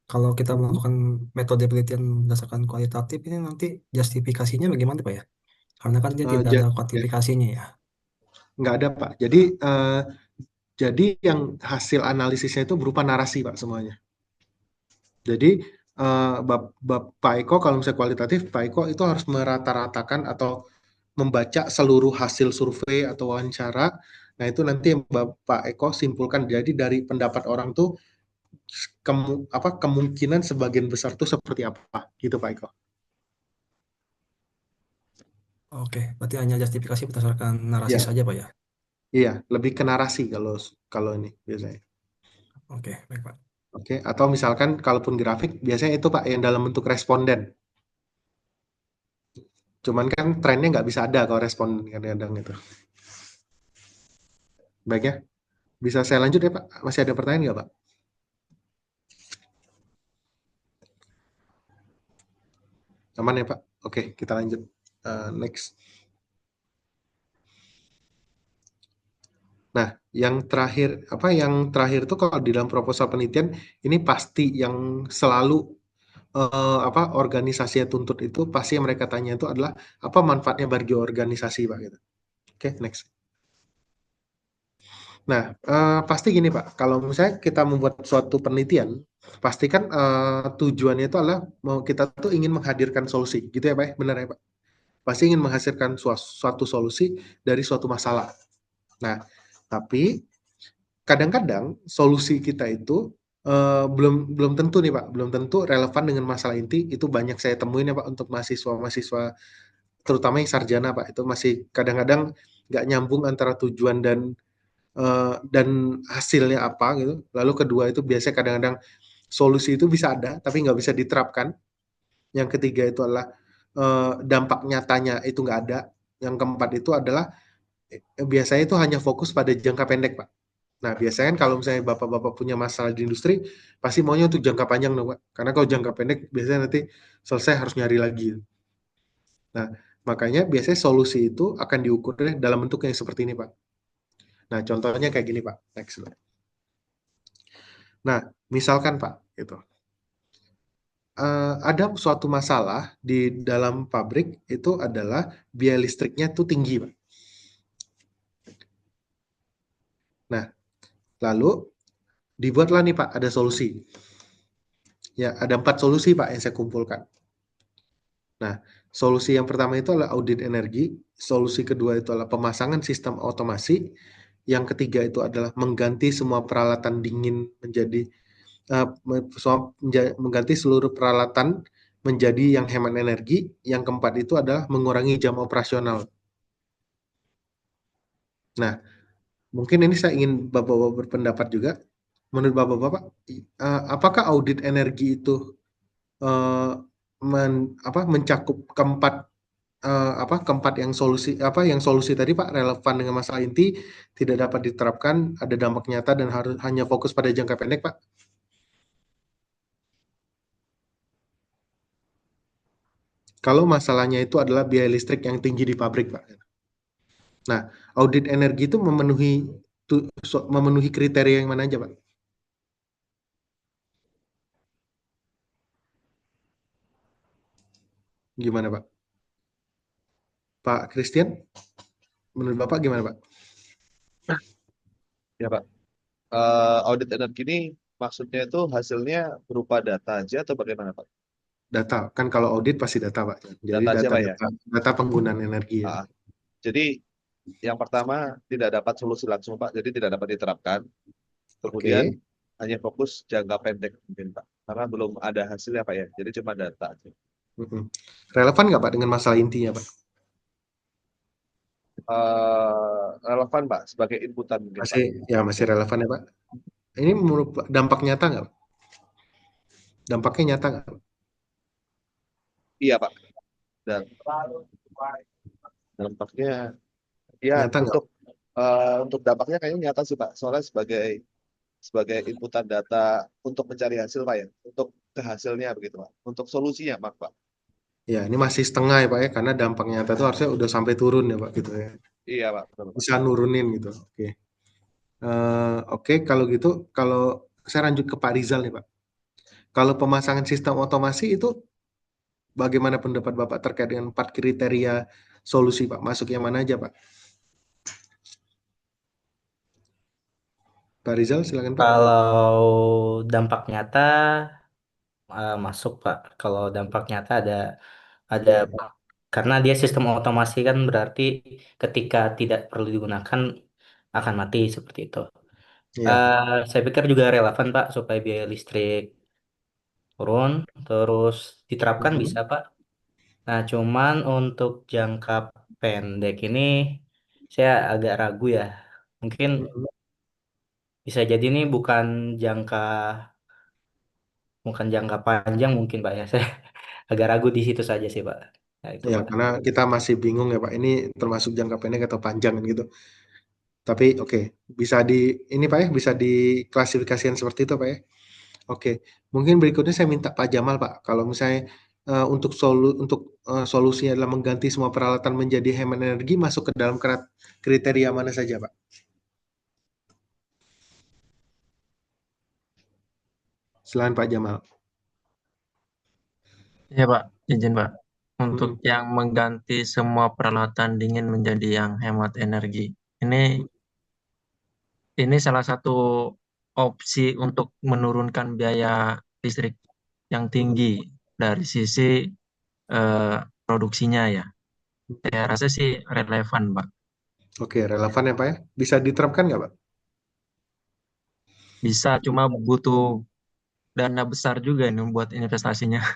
kalau kita melakukan metode penelitian berdasarkan kualitatif ini nanti justifikasinya bagaimana Pak ya? Karena kan dia tidak ada kuantifikasinya ya. Nggak ada Pak. Jadi yang hasil analisisnya itu berupa narasi Pak semuanya. Jadi Pak Eko kalau misalnya kualitatif, Pak Eko itu harus merata-ratakan atau membaca seluruh hasil survei atau wawancara. Nah itu nanti yang Pak Eko simpulkan. Jadi dari pendapat orang tuh kemungkinan sebagian besar tuh seperti apa gitu Pak Eko. Oke, berarti hanya justifikasi berdasarkan narasi Ya. saja Pak ya? Iya, lebih ke narasi kalau ini biasanya. Oke, baik Pak. Oke, atau misalkan kalaupun grafik biasanya itu Pak yang dalam bentuk responden. Cuman kan trennya nggak bisa ada kalau responden kadang-kadang itu. Baik ya, bisa saya lanjut ya Pak? Masih ada pertanyaan nggak Pak? Aman ya Pak? Oke, kita lanjut. Next. Nah, yang terakhir tuh kalau di dalam proposal penelitian ini pasti yang selalu organisasi tuntut itu pasti yang mereka tanya itu adalah apa manfaatnya bagi organisasi Pak gitu. Oke, next. Nah, pasti gini Pak, kalau misalnya kita membuat suatu penelitian, pastikan tujuannya itu adalah kita tuh ingin menghadirkan solusi, gitu ya Pak? Benar ya Pak? Pasti ingin menghasilkan suatu solusi dari suatu masalah. Nah, tapi kadang-kadang solusi kita itu belum tentu nih Pak, belum tentu relevan dengan masalah inti. Itu banyak saya temuin ya Pak untuk mahasiswa-mahasiswa, terutama yang sarjana Pak, itu masih kadang-kadang nggak nyambung antara tujuan dan hasilnya apa gitu. Lalu kedua itu biasanya kadang-kadang solusi itu bisa ada tapi nggak bisa diterapkan. Yang ketiga itu adalah dampak nyatanya itu nggak ada. Yang keempat itu adalah biasanya itu hanya fokus pada jangka pendek Pak. Nah biasanya kan kalau misalnya bapak-bapak punya masalah di industri pasti maunya untuk jangka panjang dong Pak. Karena kalau jangka pendek biasanya nanti selesai harus nyari lagi. Nah makanya biasanya solusi itu akan diukur dalam bentuk yang seperti ini Pak. Nah, contohnya kayak gini, Pak. Next. Nah, misalkan, Pak, gitu. Ada suatu masalah di dalam pabrik itu adalah biaya listriknya tuh tinggi, Pak. Nah, lalu dibuatlah nih, Pak, ada solusi. Ya, ada 4 solusi, Pak, yang saya kumpulkan. Nah, solusi yang pertama itu adalah audit energi, solusi kedua itu adalah pemasangan sistem otomasi, yang ketiga itu adalah mengganti semua peralatan dingin menjadi mengganti seluruh peralatan menjadi yang hemat energi. Yang keempat itu adalah mengurangi jam operasional. Nah, mungkin ini saya ingin Bapak-Bapak berpendapat juga. Menurut Bapak-Bapak, apakah audit energi itu mencakup keempat yang solusi tadi Pak, relevan dengan masalah inti, tidak dapat diterapkan, ada dampak nyata dan harus hanya fokus pada jangka pendek Pak? Kalau masalahnya itu adalah biaya listrik yang tinggi di pabrik, Pak. Nah, audit energi itu memenuhi kriteria yang mana aja, Pak? Gimana, Pak? Pak Christian, menurut Bapak gimana, Pak? Ya, Pak. Audit energi ini maksudnya itu hasilnya berupa data aja atau bagaimana, Pak? Data, kan kalau audit pasti data, Pak. Jadi Data aja, Pak, ya? data penggunaan energi. Ya. Jadi yang pertama tidak dapat solusi langsung, Pak. Jadi tidak dapat diterapkan. Kemudian hanya fokus jangka pendek mungkin, Pak. Karena belum ada hasilnya, Pak, ya. Jadi cuma data aja. Relevan nggak, Pak, dengan masalah intinya, Pak? Relevan, Pak, sebagai inputan mungkin, Pak. Ya, masih relevan ya, Pak. Ini menurut dampak nyata nggak, Pak? Dampaknya nyata nggak? Iya, Pak. Dan Dampaknya ya Nyata nggak? untuk dampaknya kayaknya nyata sih Pak. Soalnya sebagai inputan data untuk mencari hasil Pak ya, untuk ke hasilnya begitu Pak. Untuk solusinya Pak. Ya, ini masih setengah ya Pak ya, karena dampak nyata itu harusnya udah sampai turun ya Pak gitu ya. Iya Pak, betul Pak. Bisa nurunin gitu. Oke. Oke, kalau gitu, kalau saya lanjut ke Pak Rizal nih Pak. Kalau pemasangan sistem otomasi itu bagaimana pendapat Bapak terkait dengan 4 kriteria solusi Pak? Masuk yang mana aja Pak? Pak Rizal silakan Pak. Kalau dampak nyata masuk Pak. Kalau dampak nyata ada Ya, karena dia sistem otomasi kan berarti ketika tidak perlu digunakan akan mati seperti itu. ya. Saya pikir juga relevan Pak supaya biaya listrik turun, terus diterapkan bisa Pak. Nah, cuman untuk jangka pendek ini saya agak ragu ya. Mungkin bisa jadi ini bukan jangka panjang mungkin Pak ya. Saya agak ragu di situ saja sih Pak. Nah, itu Ya, Pak. karena kita masih bingung ya Pak, ini termasuk jangka pendek atau panjang kan gitu. Tapi oke, bisa ini Pak ya, bisa diklasifikasikan seperti itu Pak ya. Oke, mungkin berikutnya saya minta Pak Jamal Pak, kalau misalnya untuk solusinya adalah mengganti semua peralatan menjadi hemat energi, masuk ke dalam kriteria mana saja Pak? Selain Pak Jamal. Iya Pak, izin Pak. Untuk Mm-mm. yang mengganti semua peralatan dingin menjadi yang hemat energi. Ini salah satu opsi untuk menurunkan biaya listrik yang tinggi dari sisi eh, produksinya ya. Saya rasa sih relevan, Pak. Oke, relevan ya Pak ya. Bisa diterapkan nggak Pak? Bisa, cuma butuh dana besar juga nih buat investasinya.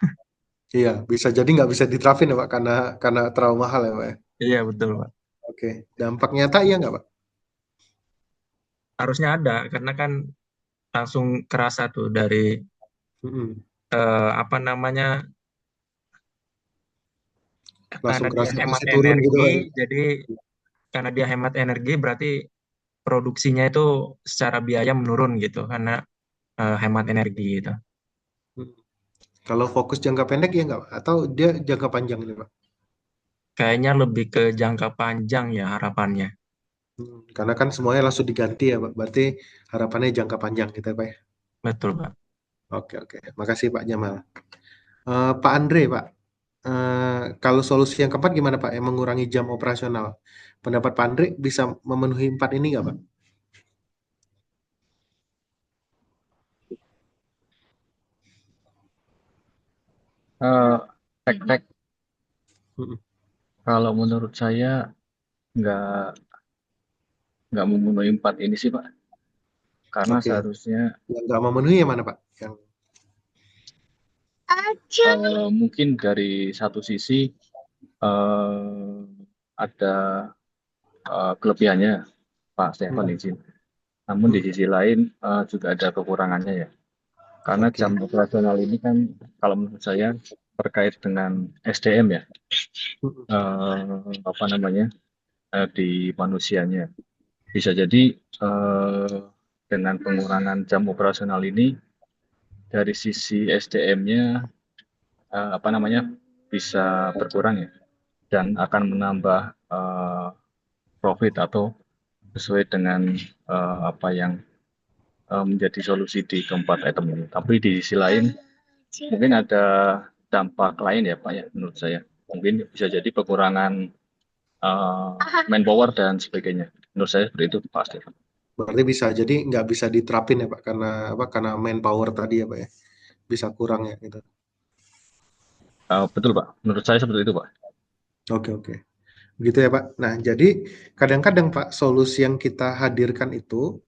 Iya, bisa jadi nggak bisa diterapin ya Pak, karena terlalu mahal ya Pak ya. Iya, betul, Pak. Oke, dampak nyata iya nggak Pak? Harusnya ada, karena kan langsung kerasa tuh dari Mm-mm. apa namanya, Langsung karena dia kerasa hemat pasti turun gitu energi, Pak ya. jadi karena dia hemat energi berarti produksinya itu secara biaya menurun gitu, karena hemat energi gitu. Mm. Kalau fokus jangka pendek ya nggak Pak? Atau dia jangka panjang ini Pak? Kayaknya lebih ke jangka panjang ya harapannya. Karena kan semuanya langsung diganti ya Pak. Berarti harapannya jangka panjang gitu ya Pak ya. Betul, Pak. Oke, oke. Makasih Pak Jamal. Pak Andre Pak, kalau solusi yang keempat gimana Pak? Yang mengurangi jam operasional. Pendapat Pak Andre bisa memenuhi 4 ini nggak Pak? Tek-tek, Mm-mm. kalau menurut saya nggak nggak memenuhi 4 ini sih Pak, karena Oke. seharusnya Yang nggak memenuhi yang mana Pak? Yang mungkin dari satu sisi eh, ada kelebihannya Pak Stefan Mm-mm. izin, namun di sisi lain juga ada kekurangannya ya, karena Oke. jam operasional ini kan kalau menurut saya terkait dengan SDM ya, Mm-mm. apa namanya di manusianya. Bisa jadi dengan pengurangan jam operasional ini dari sisi SDM-nya apa namanya bisa berkurang ya, dan akan menambah profit atau sesuai dengan apa yang menjadi solusi di keempat item ini. Tapi di sisi lain mungkin ada dampak lain ya Pak ya menurut saya. Mungkin bisa jadi pengurangan manpower dan sebagainya. Menurut saya seperti itu Pak Stefan. Berarti bisa. Jadi nggak bisa diterapin ya Pak, karena apa? Karena manpower tadi ya Pak ya. Bisa kurang ya gitu. Betul Pak, menurut saya seperti itu Pak. Oke, oke. Gitu ya Pak. Nah, jadi kadang-kadang Pak solusi yang kita hadirkan itu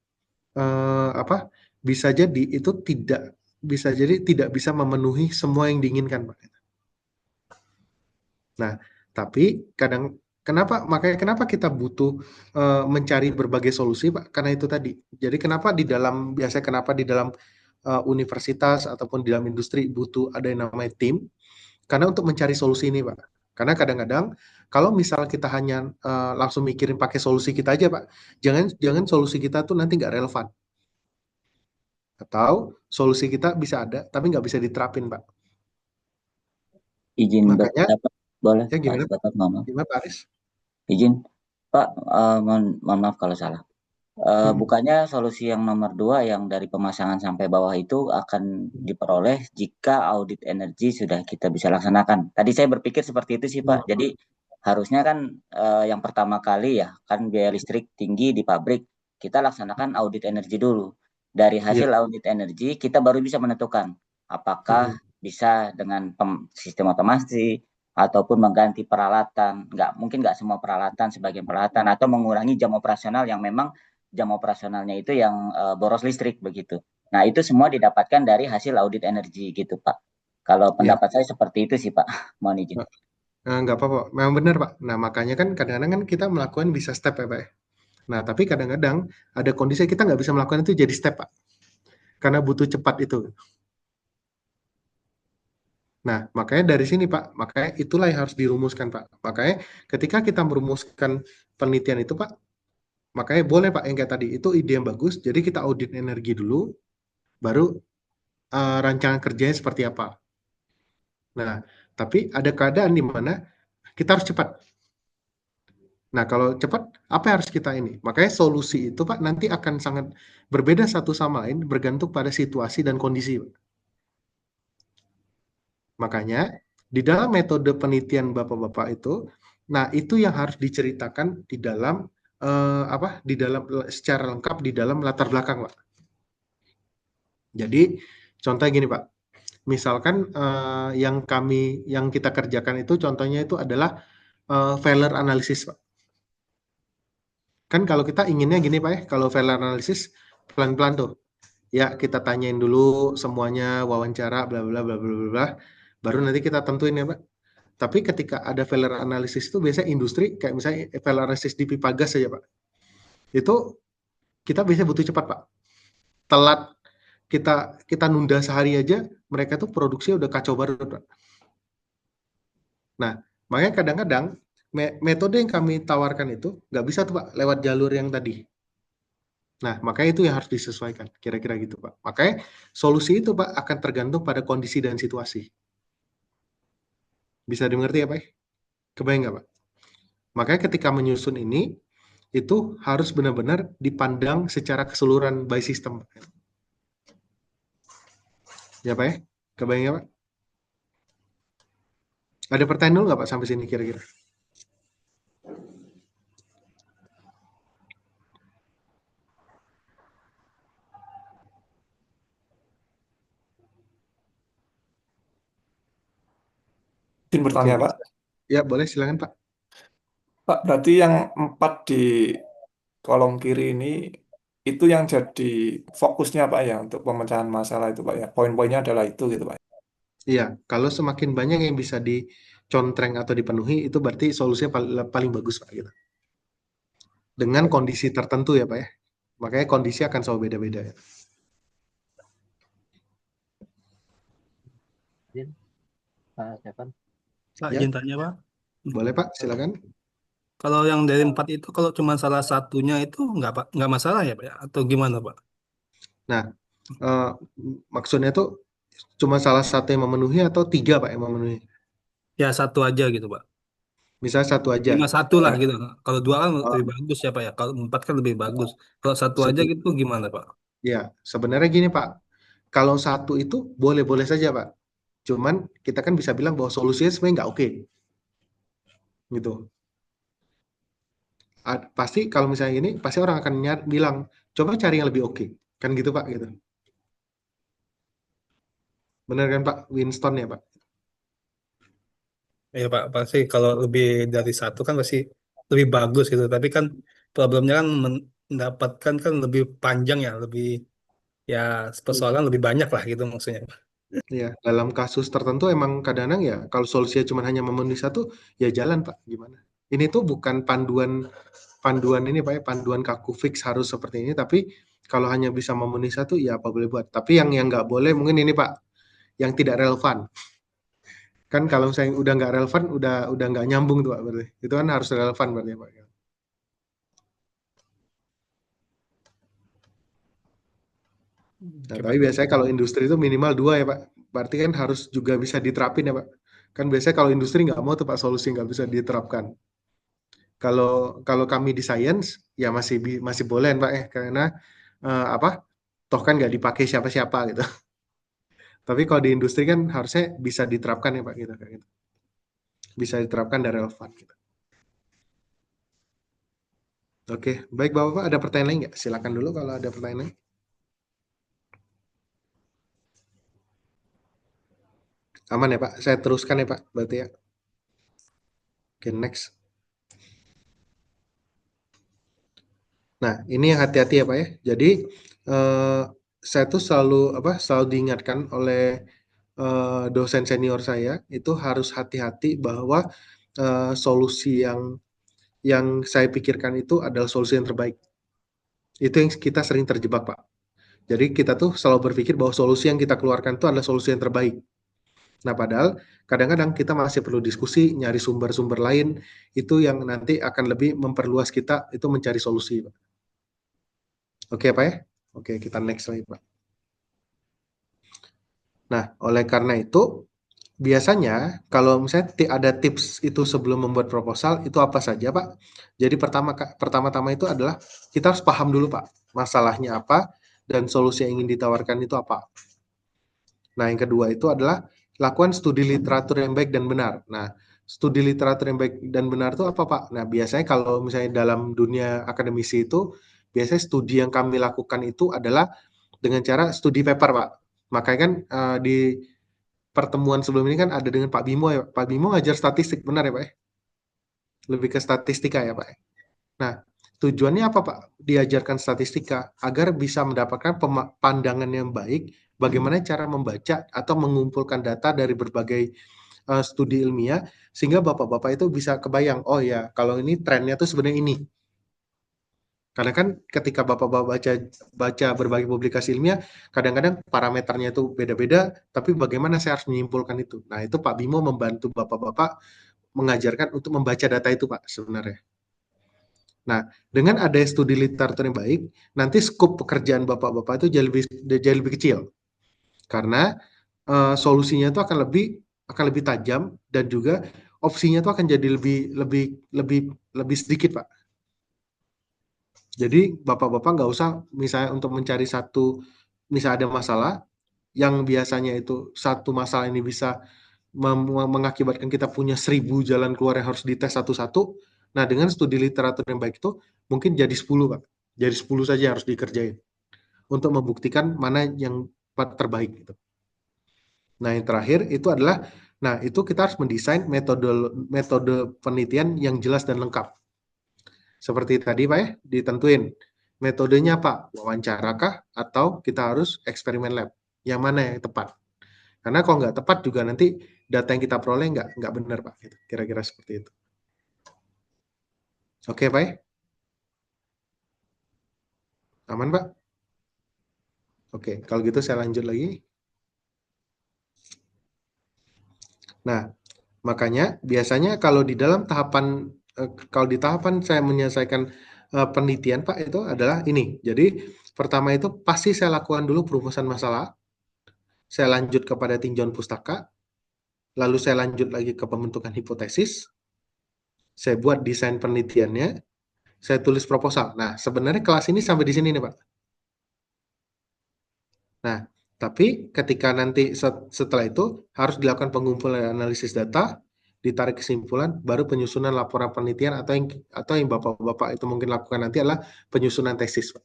apa? Bisa jadi tidak bisa memenuhi semua yang diinginkan Pak. Nah, tapi makanya kenapa kita butuh mencari berbagai solusi Pak? Karena itu tadi. Jadi kenapa di dalam universitas ataupun di dalam industri butuh ada yang namanya tim? Karena untuk mencari solusi ini Pak. Karena kadang-kadang kalau misal kita hanya langsung mikirin pakai solusi kita aja Pak, jangan solusi kita tuh nanti nggak relevan. Atau solusi kita bisa ada tapi nggak bisa diterapin Pak. Izin Makanya, berpendapat, boleh ya gimana Pak ngomong? Gimana Pak Aris? Izin Pak, mohon maaf kalau salah. Bukannya solusi yang nomor 2 yang dari pemasangan sampai bawah itu akan diperoleh jika audit energi sudah kita bisa laksanakan. Tadi saya berpikir seperti itu sih Pak. Jadi harusnya kan yang pertama kali ya kan biaya listrik tinggi di pabrik, kita laksanakan audit energi dulu. Dari hasil audit energi kita baru bisa menentukan apakah bisa dengan sistem otomasi ataupun mengganti peralatan. Mungkin nggak semua peralatan, sebagian peralatan, atau mengurangi jam operasional yang memang jam operasionalnya itu yang boros listrik begitu. Nah, itu semua didapatkan dari hasil audit energi gitu, Pak. Kalau pendapat saya seperti itu sih, Pak. Mohon izin. Nggak apa-apa, memang benar, Pak. Nah, makanya kan kadang-kadang kan kita melakukan bisa step ya, Pak. Nah, tapi kadang-kadang ada kondisi kita nggak bisa melakukan itu jadi step, Pak. Karena butuh cepat itu. Nah, makanya dari sini, Pak, makanya itulah yang harus dirumuskan, Pak. Makanya ketika kita merumuskan penelitian itu, Pak, makanya boleh Pak yang kayak tadi, itu ide yang bagus, jadi kita audit energi dulu, baru rancangan kerjanya seperti apa. Nah, tapi ada keadaan di mana kita harus cepat. Nah, kalau cepat, apa yang harus kita ini? Makanya solusi itu Pak nanti akan sangat berbeda satu sama lain, bergantung pada situasi dan kondisi, Pak. Makanya, di dalam metode penelitian Bapak-Bapak itu, nah itu yang harus diceritakan di dalam secara lengkap di dalam latar belakang, Pak. Jadi contohnya gini Pak, misalkan yang kita kerjakan itu contohnya itu adalah failure analysis Pak. Kan kalau kita inginnya gini Pak ya, kalau failure analysis pelan-pelan tuh, ya kita tanyain dulu semuanya, wawancara, bla bla bla bla bla, baru nanti kita tentuin ya Pak. Tapi ketika ada failure analysis itu biasanya industri kayak misalnya failure analysis di pipa gas saja Pak, itu kita biasanya butuh cepat Pak. Telat kita nunda sehari aja, mereka tuh produksi udah kacau baru Pak. Nah, makanya kadang-kadang metode yang kami tawarkan itu nggak bisa tuh Pak lewat jalur yang tadi. Nah, makanya itu yang harus disesuaikan, kira-kira gitu Pak. Makanya solusi itu Pak akan tergantung pada kondisi dan situasi. Bisa dimengerti ya Pak? Kebayang nggak Pak? Makanya ketika menyusun ini, itu harus benar-benar dipandang secara keseluruhan by system. Ya Pak ya? Kebayang nggak Pak? Ada pertanyaan dulu nggak Pak sampai sini kira-kira? Izin bertanya, Pak. Ya, boleh silakan Pak. Pak, berarti yang 4 di kolom kiri ini itu yang jadi fokusnya Pak ya untuk pemecahan masalah itu Pak ya. Poin-poinnya adalah itu gitu Pak. Iya, kalau semakin banyak yang bisa dicontreng atau dipenuhi, itu berarti solusinya paling bagus Pak. Gitu. Dengan kondisi tertentu ya Pak ya. Makanya kondisi akan selalu beda-beda ya. Pak Stefan. Pak, Ya. izin tanya Pak. Boleh Pak, silakan. Kalau yang dari 4 itu kalau cuma salah satunya itu nggak masalah ya Pak ya? Atau gimana Pak? Nah, maksudnya tuh cuma salah satu yang memenuhi atau 3 Pak yang memenuhi? Ya satu aja gitu Pak. Misalnya satu aja. 5-1 lah Nah, gitu. Kalau 2 kan lebih bagus ya Pak ya. Kalau 4 kan lebih bagus. Kalau satu aja gitu gimana Pak? Ya, sebenarnya gini Pak. Kalau satu itu boleh-boleh saja Pak. Cuman kita kan bisa bilang bahwa solusinya sebenarnya nggak oke. Gitu. Pasti kalau misalnya ini, pasti orang akan bilang, coba cari yang lebih oke. Kan gitu Pak, gitu. Benar kan Pak Winston ya Pak? Ya Pak, pasti kalau lebih dari satu kan pasti lebih bagus gitu. Tapi kan problemnya kan mendapatkan kan lebih panjang ya, lebih ya persoalan lebih banyak lah gitu maksudnya. Iya, dalam kasus tertentu emang kadang-kadang ya kalau solusinya cuma hanya memenuhi satu, ya jalan Pak, gimana? Ini tuh bukan panduan ini Pak ya, panduan kaku fix harus seperti ini, tapi kalau hanya bisa memenuhi satu, ya apa boleh buat. Tapi yang nggak boleh mungkin ini Pak, yang tidak relevan. Kan kalau misalnya udah nggak relevan, udah nggak nyambung tuh Pak berarti. Itu kan harus relevan berarti Pak. Nah, Oke, tapi Pak. biasanya kalau industri itu minimal 2 ya Pak. Berarti kan harus juga bisa diterapin ya Pak. Kan biasanya kalau industri nggak mau tuh Pak solusi nggak bisa diterapkan. Kalau kalau kami di science ya masih boleh Pak ya karena apa? Toh kan nggak dipakai siapa-siapa gitu. Tapi kalau di industri kan harusnya bisa diterapkan ya Pak gitu kayak gitu. Bisa diterapkan dan relevan gitu. Oke, baik Bapak-Bapak ada pertanyaan lain nggak? Silakan dulu kalau ada pertanyaan lain. Aman ya Pak? Saya teruskan ya Pak, berarti ya. Oke, next. Nah, ini yang hati-hati ya Pak ya. Jadi saya tuh selalu diingatkan oleh dosen senior saya itu harus hati-hati bahwa solusi yang saya pikirkan itu adalah solusi yang terbaik. Itu yang kita sering terjebak Pak. Jadi kita tuh selalu berpikir bahwa solusi yang kita keluarkan itu adalah solusi yang terbaik. Nah, padahal kadang-kadang kita masih perlu diskusi, nyari sumber-sumber lain, itu yang nanti akan lebih memperluas kita itu mencari solusi, Pak. Oke, Pak ya? Oke, kita next lagi, Pak. Nah, oleh karena itu, biasanya kalau misalnya ada tips itu sebelum membuat proposal, itu apa saja, Pak? Jadi pertama-tama itu adalah kita harus paham dulu, Pak, masalahnya apa dan solusi yang ingin ditawarkan itu apa. Nah, yang kedua itu adalah lakukan studi literatur yang baik dan benar. Nah, studi literatur yang baik dan benar itu apa, Pak? Nah, biasanya kalau misalnya dalam dunia akademisi itu, biasanya studi yang kami lakukan itu adalah dengan cara studi paper, Pak. Makanya kan di pertemuan sebelum ini kan ada dengan Pak Bimo ya. Pak Bimo ngajar statistik, benar ya, Pak? Lebih ke statistika ya, Pak. Nah, tujuannya apa, Pak? Diajarkan statistika agar bisa mendapatkan pandangan yang baik bagaimana cara membaca atau mengumpulkan data dari berbagai studi ilmiah sehingga Bapak-bapak itu bisa kebayang, oh ya, kalau ini trennya tuh sebenarnya ini. Karena kan ketika Bapak-bapak baca berbagai publikasi ilmiah, kadang-kadang parameternya itu beda-beda, tapi bagaimana saya harus menyimpulkan itu. Nah, itu Pak Bimo membantu Bapak-bapak mengajarkan untuk membaca data itu, Pak, sebenarnya. Nah, dengan ada studi literatur yang baik, nanti skop pekerjaan Bapak-bapak itu jadi lebih kecil. Karena solusinya itu akan lebih tajam dan juga opsinya itu akan jadi lebih sedikit, Pak. Jadi Bapak-bapak nggak usah misalnya untuk mencari misalnya ada masalah yang biasanya itu satu masalah ini bisa mengakibatkan kita punya 1000 jalan keluar yang harus dites satu-satu. Nah, dengan studi literatur yang baik itu mungkin jadi 10, Pak. Jadi 10 saja harus dikerjain untuk membuktikan mana yang terbaik gitu. Nah, yang terakhir itu adalah itu kita harus mendesain metode penelitian yang jelas dan lengkap. Seperti tadi, Pak ya, ditentuin metodenya apa? Wawancara kah atau kita harus eksperimen lab? Yang mana yang tepat? Karena kalau nggak tepat juga nanti data yang kita peroleh nggak benar, Pak. Gitu. Kira-kira seperti itu. Oke, Pak ya? Aman, Pak? Oke, kalau gitu saya lanjut lagi. Nah, makanya biasanya kalau di tahapan saya menyelesaikan penelitian, Pak, itu adalah ini. Jadi, pertama itu pasti saya lakukan dulu perumusan masalah. Saya lanjut kepada tinjauan pustaka, lalu saya lanjut lagi ke pembentukan hipotesis, saya buat desain penelitiannya, saya tulis proposal. Nah, sebenarnya kelas ini sampai di sini nih, Pak. Nah, tapi ketika nanti setelah itu harus dilakukan pengumpulan analisis data, ditarik kesimpulan, baru penyusunan laporan penelitian atau yang Bapak-bapak itu mungkin lakukan nanti adalah penyusunan tesis, Pak.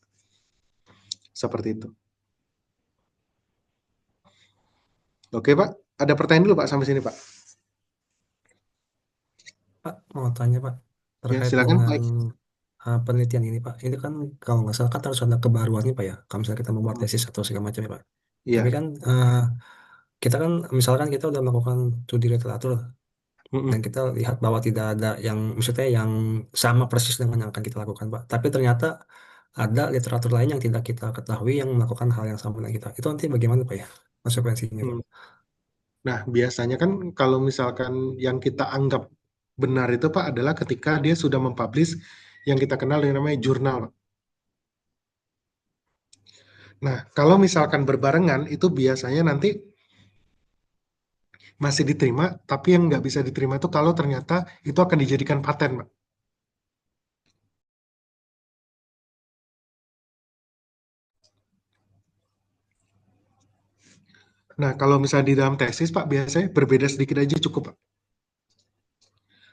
Seperti itu. Oke, Pak. Ada pertanyaan dulu, Pak, sampai sini, Pak. Pak, mau tanya Pak, Ya, terkait silakan, dengan Pak. penelitian ini Pak. Ini kan kalau nggak salah kan harus ada kebaruannya Pak ya. Kalau misalnya kita membuat tesis atau segala macam ya Pak. Iya. Tapi kan kita kan misalkan kita udah melakukan studi literatur dan kita lihat bahwa tidak ada yang maksudnya yang sama persis dengan yang akan kita lakukan Pak. Tapi ternyata ada literatur lain yang tidak kita ketahui yang melakukan hal yang sama dengan kita. Itu nanti bagaimana Pak ya konsekuensinya Pak? Nah, biasanya kan kalau misalkan yang kita anggap benar itu Pak adalah ketika dia sudah mempublish yang kita kenal yang namanya jurnal, Pak. Nah, kalau misalkan berbarengan itu biasanya nanti masih diterima, tapi yang nggak bisa diterima itu kalau ternyata itu akan dijadikan paten, Pak. Nah, kalau misalnya di dalam tesis, Pak, biasanya berbeda sedikit aja cukup, Pak.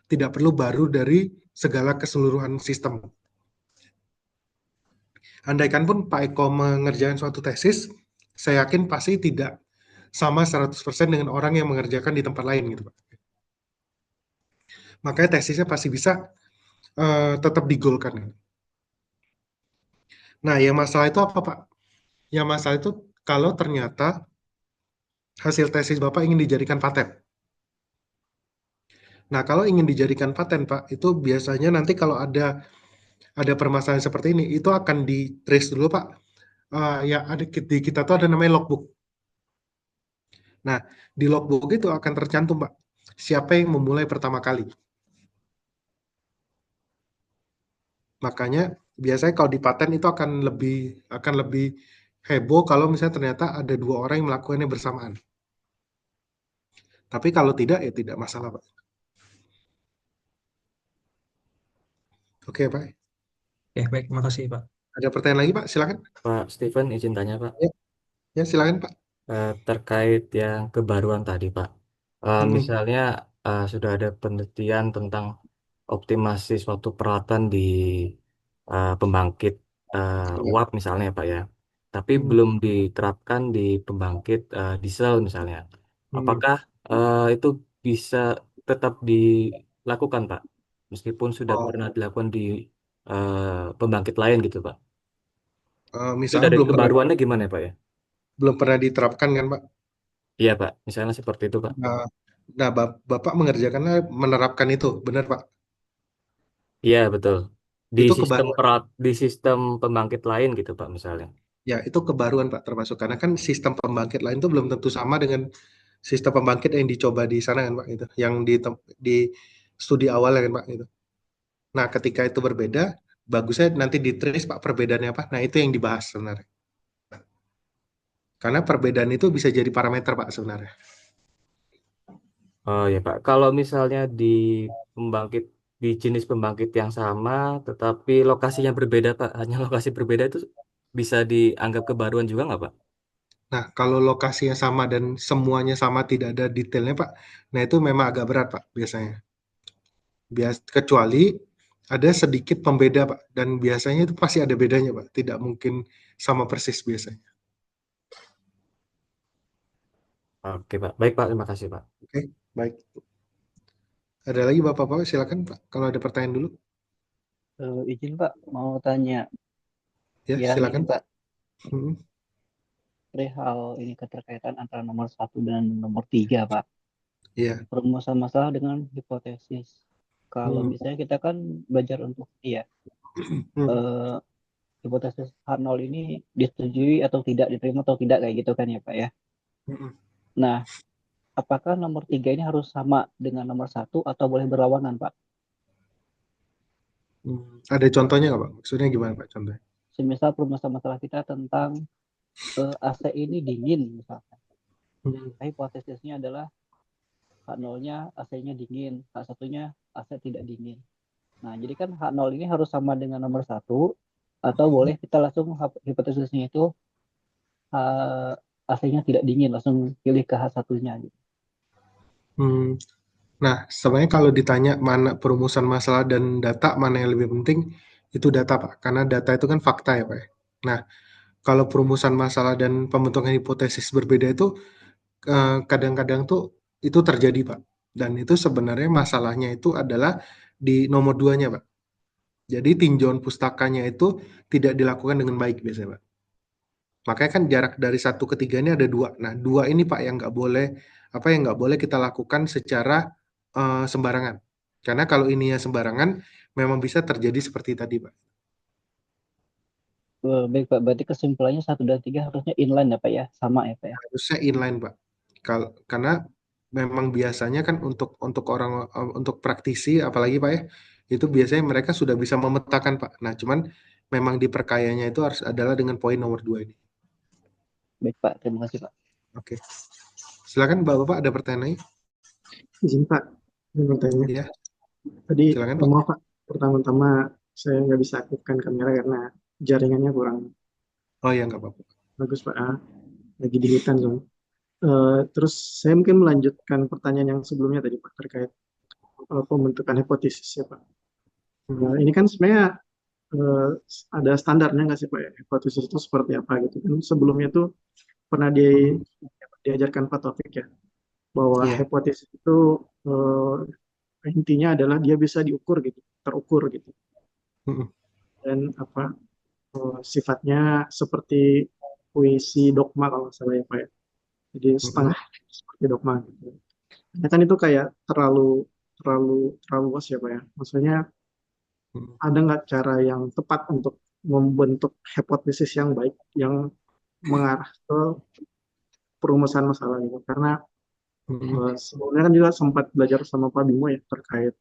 Tidak perlu baru dari segala keseluruhan sistem. Andaikan pun Pak Eko mengerjakan suatu tesis, saya yakin pasti tidak sama 100% dengan orang yang mengerjakan di tempat lain gitu, Pak. Makanya tesisnya pasti bisa tetap digolkan. Nah, yang masalah itu apa, Pak? Yang masalah itu kalau ternyata hasil tesis Bapak ingin dijadikan paten. Nah, kalau ingin dijadikan paten, Pak, itu biasanya nanti kalau ada permasalahan seperti ini, itu akan di-trace dulu, Pak. Ya, di kita tuh ada namanya logbook. Nah, di logbook itu akan tercantum, Pak, siapa yang memulai pertama kali. Makanya biasanya kalau di paten itu akan lebih heboh kalau misalnya ternyata ada 2 orang yang melakukannya bersamaan. Tapi kalau tidak, ya tidak masalah, Pak. Oke, Pak. Ya, baik, makasih Pak. Ada pertanyaan lagi, Pak? Silakan. Pak Steven, izin tanya Pak. Ya, silakan, Pak. Terkait yang kebaruan tadi Pak. Misalnya sudah ada penelitian tentang optimasi suatu peralatan di pembangkit uap misalnya Pak ya. Tapi belum diterapkan di pembangkit diesel misalnya. Apakah itu bisa tetap dilakukan Pak? Meskipun sudah pernah dilakukan di pembangkit lain gitu Pak. Itu Misalnya dari kebaruannya gimana ya Pak ya? belum pernah diterapkan kan, Pak? Iya Pak, misalnya seperti itu Pak. Nah, Bapak mengerjakannya menerapkan itu, benar, Pak? Iya betul. Di Itu sistem kebaruan. di sistem pembangkit lain gitu Pak misalnya. Ya, itu kebaruan, Pak, termasuk. Karena kan sistem pembangkit lain itu belum tentu sama dengan sistem pembangkit yang dicoba di sana kan, Pak, itu. Yang di studi awal kan, Pak, itu. Nah, ketika itu berbeda, bagusnya nanti di-trace, Pak, perbedaannya apa. Nah, itu yang dibahas sebenarnya. Karena perbedaan itu bisa jadi parameter, Pak, sebenarnya. Oh ya Pak, kalau misalnya di jenis pembangkit yang sama, tetapi lokasinya berbeda Pak, hanya lokasi berbeda itu bisa dianggap kebaruan juga nggak Pak? Nah, kalau lokasinya sama dan semuanya sama tidak ada detailnya, Pak, nah itu memang agak berat, Pak, biasanya. Kecuali ada sedikit pembeda, Pak, dan biasanya itu pasti ada bedanya, Pak. Tidak mungkin sama persis biasanya. Oke Pak, baik Pak, terima kasih Pak. Oke, baik. Ada lagi Bapak-Bapak, silakan Pak, kalau ada pertanyaan dulu. Izin Pak, mau tanya. Ya, Ya, silakan. ini Pak. Perihal ini keterkaitan antara nomor 1 dan nomor 3, Pak. Iya. Perumusan masalah dengan hipotesis. Kalau misalnya kita kan belajar untuk hipotesis H0 ini disetujui atau tidak, diterima atau tidak, kayak gitu kan ya Pak ya. Nah, apakah nomor 3 ini harus sama dengan nomor 1 atau boleh berlawanan, Pak? Ada contohnya nggak, Pak? Maksudnya gimana, Pak, contohnya? Semisal perumusan masalah kita tentang AC ini dingin, misalkan. Hipotesisnya adalah H0-nya AC-nya dingin, H1-nya AC tidak dingin. Nah, jadi kan H0 ini harus sama dengan nomor 1, atau boleh kita langsung hipotesisnya itu AC-nya tidak dingin, langsung pilih ke H1-nya. Gitu. Nah, sebenarnya kalau ditanya mana perumusan masalah dan data, mana yang lebih penting, itu data, Pak. Karena data itu kan fakta ya, Pak. Nah, kalau perumusan masalah dan pembentukan hipotesis berbeda itu, kadang-kadang tuh itu terjadi, Pak. Dan itu sebenarnya masalahnya itu adalah di nomor 2-nya, Pak. Jadi tinjauan pustakanya itu tidak dilakukan dengan baik biasanya, Pak. Makanya kan jarak dari 1 ke 3 ini ada 2. Nah, 2 ini, Pak, yang nggak boleh kita lakukan secara sembarangan. Karena kalau ininya sembarangan, memang bisa terjadi seperti tadi, Pak. Baik Pak, berarti kesimpulannya 1 dan 3 harusnya inline ya Pak ya, sama ya Pak ya? Harusnya inline, Pak. Karena memang biasanya kan untuk orang untuk praktisi apalagi Pak ya, itu biasanya mereka sudah bisa memetakan Pak. Nah, cuman memang diperkayanya itu harus adalah dengan poin nomor 2 ini. Baik Pak, terima kasih Pak. Oke. Silakan Bapak ada pertanyaan? Izin Pak, ini bertanya. Iya, Tadi silakan Pak. maaf Pak, pertama-tama saya nggak bisa aktifkan kamera karena jaringannya kurang Oh ya, nggak apa-apa. bagus Pak. Lagi di hutan soalnya. Terus saya mungkin melanjutkan pertanyaan yang sebelumnya tadi Pak terkait pembentukan hipotesis ya Pak. Ini kan sebenarnya ada standarnya nggak sih Pak ya? Hipotesis itu seperti apa gitu kan? Sebelumnya tuh pernah diajarkan Pak Taufik ya bahwa hipotesis itu intinya adalah dia bisa diukur gitu, terukur gitu, dan apa sifatnya seperti puisi dogma kalau nggak salah ya Pak ya. Jadi setengah seperti dogma gitu. Nah, kan itu kayak terlalu luas ya Pak ya. Maksudnya ada nggak cara yang tepat untuk membentuk hipotesis yang baik yang mengarah ke perumusan masalah gitu. Karena sebelumnya kan juga sempat belajar sama Pak Bimo ya terkait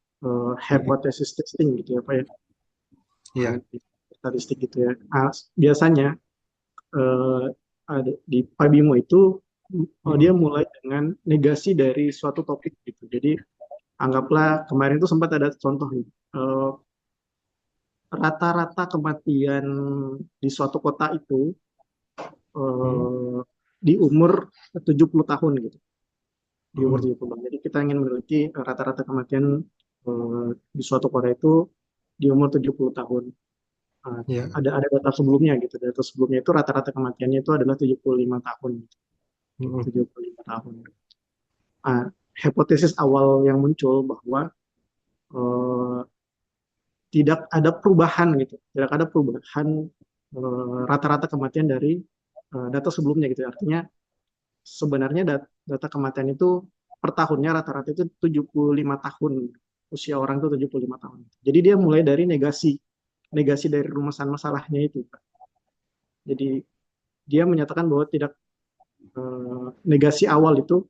hypothesis testing gitu ya Pak ya. Iya. Statistik gitu ya. Biasanya ada di Pak Bimo itu dia mulai dengan negasi dari suatu topik gitu. Jadi anggaplah kemarin itu sempat ada contoh nih. Rata-rata kematian di suatu kota itu di umur 70 tahun gitu. Di umur 70 tahun. Jadi kita ingin meneliti rata-rata kematian di suatu kota itu di umur 70 tahun. Ada data sebelumnya gitu. Data sebelumnya itu rata-rata kematiannya itu adalah 75 tahun. 75 tahun. Hipotesis awal yang muncul bahwa tidak ada perubahan gitu. Tidak ada perubahan rata-rata kematian dari data sebelumnya gitu. Artinya sebenarnya data kematian itu per tahunnya rata-rata itu 75 tahun. Usia orang itu 75 tahun. Jadi dia mulai dari negasi dari rumusan masalahnya itu. Jadi dia menyatakan bahwa tidak negasi awal itu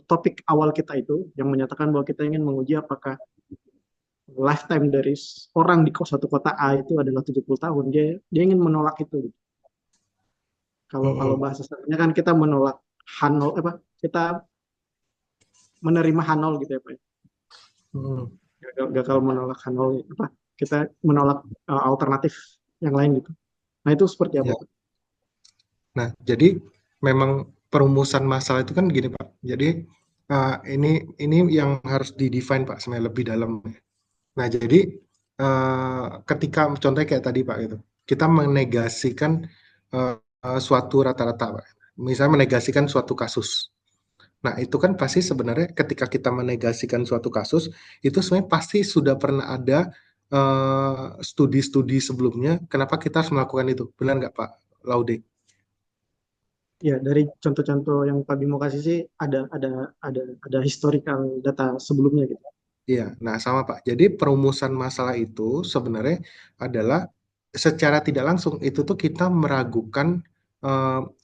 topik awal kita itu yang menyatakan bahwa kita ingin menguji apakah lifetime dari orang di satu kota A itu adalah 70 tahun. Dia ingin menolak itu. Kalau bahasa sebenarnya kan kita menolak H0 kita menerima H0 gitu ya Pak. Gagal menolak H0 kita menolak alternatif yang lain gitu. Nah, itu seperti apa? Ya. Nah, jadi memang perumusan masalah itu kan gini Pak. Jadi ini yang harus di-define Pak sebenarnya lebih dalam. Nah, jadi ketika contohnya kayak tadi Pak gitu, kita menegasikan suatu rata-rata Pak. Misalnya menegasikan suatu kasus. Nah, itu kan pasti sebenarnya ketika kita menegasikan suatu kasus, itu sebenarnya pasti sudah pernah ada studi-studi sebelumnya, kenapa kita harus melakukan itu? Benar nggak Pak Laude? Ya, dari contoh-contoh yang Pak Bimo kasih sih ada historical data sebelumnya gitu. Iya, nah sama Pak. Jadi perumusan masalah itu sebenarnya adalah secara tidak langsung itu tuh kita meragukan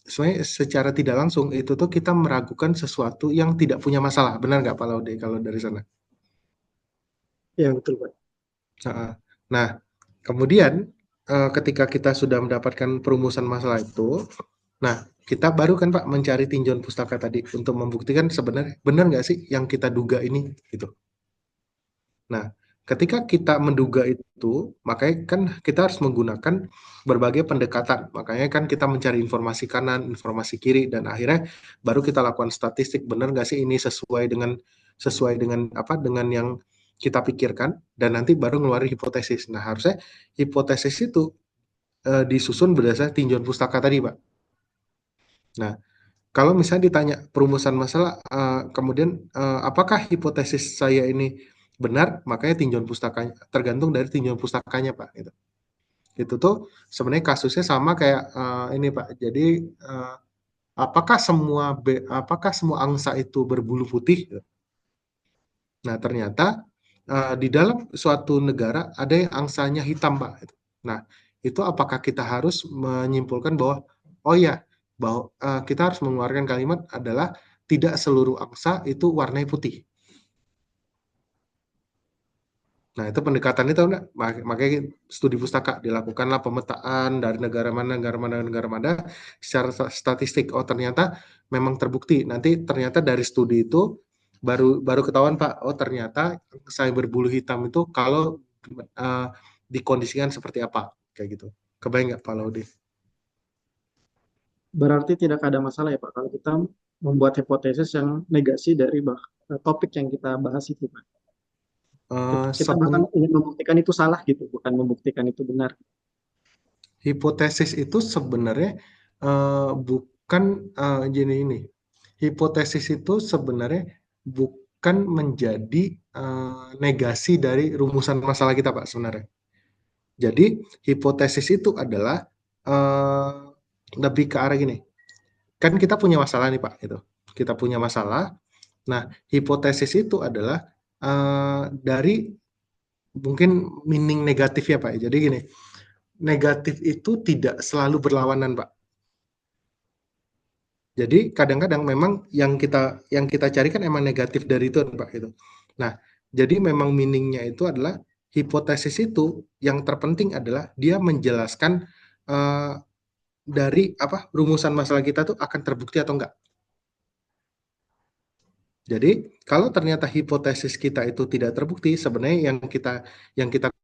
sebenarnya secara tidak langsung itu tuh kita meragukan sesuatu yang tidak punya masalah. Benar nggak Pak Laude kalau dari sana? Ya, betul Pak. Nah, kemudian ketika kita sudah mendapatkan perumusan masalah itu, nah kita baru kan Pak mencari tinjauan pustaka tadi untuk membuktikan sebenarnya benar nggak sih yang kita duga ini gitu. Nah, ketika kita menduga itu, makanya kan kita harus menggunakan berbagai pendekatan. Makanya kan kita mencari informasi kanan, informasi kiri, dan akhirnya baru kita lakukan statistik. Benar nggak sih ini sesuai dengan yang kita pikirkan, dan nanti baru ngeluarin hipotesis. Nah, harusnya hipotesis itu disusun berdasarkan tinjauan pustaka tadi, Pak. Nah, kalau misalnya ditanya perumusan masalah, kemudian apakah hipotesis saya ini benar, makanya tinjauan pustakanya tergantung dari tinjauan pustakanya Pak. Gitu. Itu tuh sebenarnya kasusnya sama kayak ini Pak. Jadi apakah semua angsa itu berbulu putih? Nah ternyata di dalam suatu negara ada yang angsanya hitam Pak. Nah itu apakah kita harus menyimpulkan bahwa oh ya bahwa kita harus mengeluarkan kalimat adalah tidak seluruh angsa itu warnanya putih. Nah, itu pendekatan itu makanya studi pustaka dilakukanlah pemetaan dari negara mana secara statistik. Oh, ternyata memang terbukti. Nanti ternyata dari studi itu baru ketahuan, Pak. Oh, ternyata saya berbulu hitam itu kalau dikondisikan seperti apa, kayak gitu. Kebayang nggak, Pak Laude? Berarti tidak ada masalah ya Pak kalau kita membuat hipotesis yang negasi dari topik yang kita bahas itu Pak. Kita bahkan ingin membuktikan itu salah gitu, bukan membuktikan itu benar. Hipotesis itu sebenarnya bukan ini. Hipotesis itu sebenarnya bukan menjadi negasi dari rumusan masalah kita, Pak, sebenarnya. Jadi hipotesis itu adalah lebih ke arah gini. Kan kita punya masalah nih, Pak, gitu. Kita punya masalah. Nah, hipotesis itu adalah dari mungkin meaning negatif ya, Pak. Jadi gini, negatif itu tidak selalu berlawanan, Pak. Jadi kadang-kadang memang yang kita cari kan emang negatif dari itu, Pak, gitu. Nah, jadi memang meaning-nya itu adalah hipotesis itu yang terpenting adalah dia menjelaskan dari rumusan masalah kita tuh akan terbukti atau enggak. Jadi kalau ternyata hipotesis kita itu tidak terbukti, sebenarnya yang kita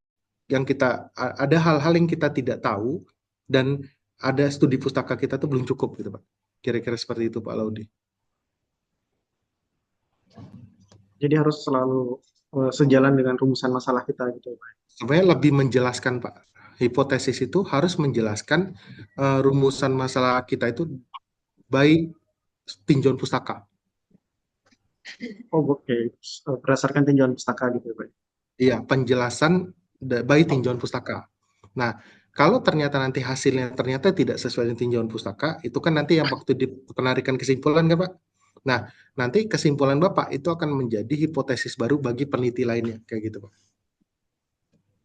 ada hal-hal yang kita tidak tahu dan ada studi pustaka kita tuh belum cukup gitu, Pak. Kira-kira seperti itu, Pak Laude. Jadi harus selalu sejalan dengan rumusan masalah kita gitu, Pak. Sebenarnya lebih menjelaskan, Pak. Hipotesis itu harus menjelaskan rumusan masalah kita itu by tinjauan pustaka. Oh, oke. Berdasarkan tinjauan pustaka gitu, Pak. Iya, penjelasan by tinjauan pustaka. Nah, kalau ternyata nanti hasilnya ternyata tidak sesuai dengan tinjauan pustaka, itu kan nanti yang waktu di penarikan kesimpulan kan, Pak? Nah, nanti kesimpulan Bapak itu akan menjadi hipotesis baru bagi peneliti lainnya, kayak gitu, Pak.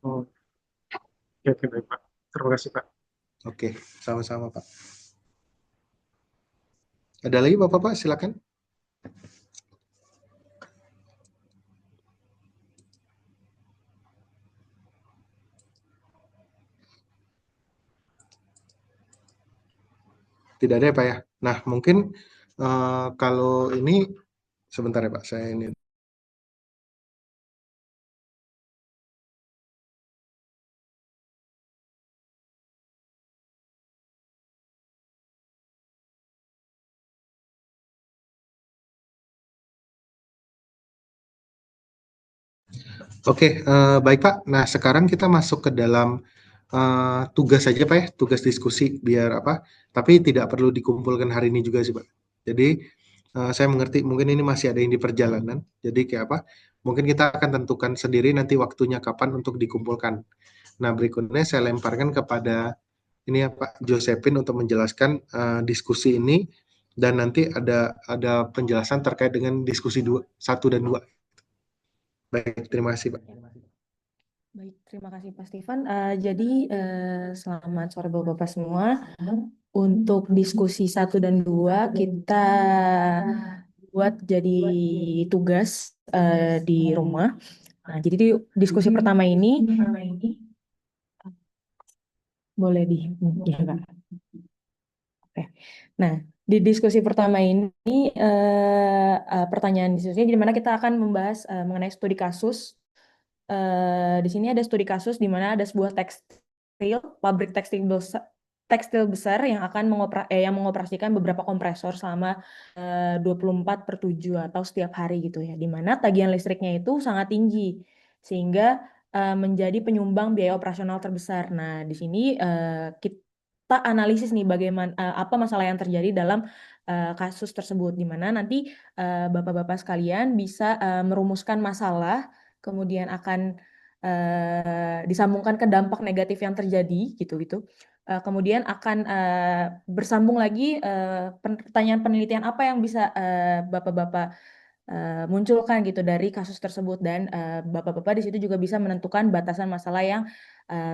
Oh, oke, baik, Pak. Terima kasih, Pak. Oke, sama-sama, Pak. Ada lagi Bapak, silakan. Tidak ada ya, Pak ya. Nah, mungkin kalau ini sebentar ya, Pak, saya ini. Oke, baik Pak. Nah, sekarang kita masuk ke dalam tugas saja Pak ya, tugas diskusi biar tapi tidak perlu dikumpulkan hari ini juga sih Pak. Jadi saya mengerti mungkin ini masih ada yang di perjalanan. Jadi kayak mungkin kita akan tentukan sendiri nanti waktunya kapan untuk dikumpulkan. Nah, berikutnya saya lemparkan kepada ini ya Pak Josephine untuk menjelaskan diskusi ini dan nanti ada penjelasan terkait dengan diskusi 1 dan 2. Baik, terima kasih Pak. Baik, terima kasih Pak Stefan. Jadi selamat sore Bapak-Bapak semua. Untuk diskusi 1 dan 2 kita buat jadi tugas di rumah. Nah, jadi di diskusi pertama ini boleh ya Kak. Oke. Nah, di diskusi pertama ini pertanyaan diskusinya di mana kita akan membahas mengenai studi kasus. Di sini ada studi kasus di mana ada sebuah pabrik tekstil besar yang akan mengoperasikan beberapa kompresor selama 24/7 atau setiap hari gitu ya, di mana tagihan listriknya itu sangat tinggi sehingga menjadi penyumbang biaya operasional terbesar. Nah, di sini kita analisis nih bagaimana apa masalah yang terjadi dalam kasus tersebut, di mana nanti Bapak-bapak sekalian bisa merumuskan masalah, kemudian akan disambungkan ke dampak negatif yang terjadi gitu. Kemudian akan bersambung lagi pertanyaan penelitian apa yang bisa Bapak-bapak munculkan gitu dari kasus tersebut, dan Bapak-bapak di situ juga bisa menentukan batasan masalah yang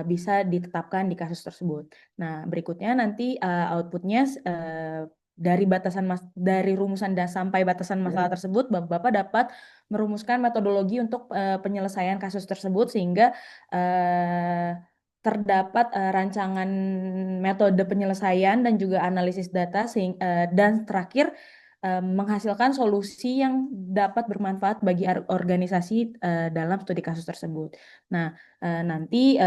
bisa ditetapkan di kasus tersebut. Nah, berikutnya nanti outputnya dari dari rumusan dan sampai batasan masalah tersebut, Bapak-Bapak dapat merumuskan metodologi untuk penyelesaian kasus tersebut sehingga terdapat rancangan metode penyelesaian dan juga analisis data dan terakhir menghasilkan solusi yang dapat bermanfaat bagi organisasi dalam studi kasus tersebut. Nah, nanti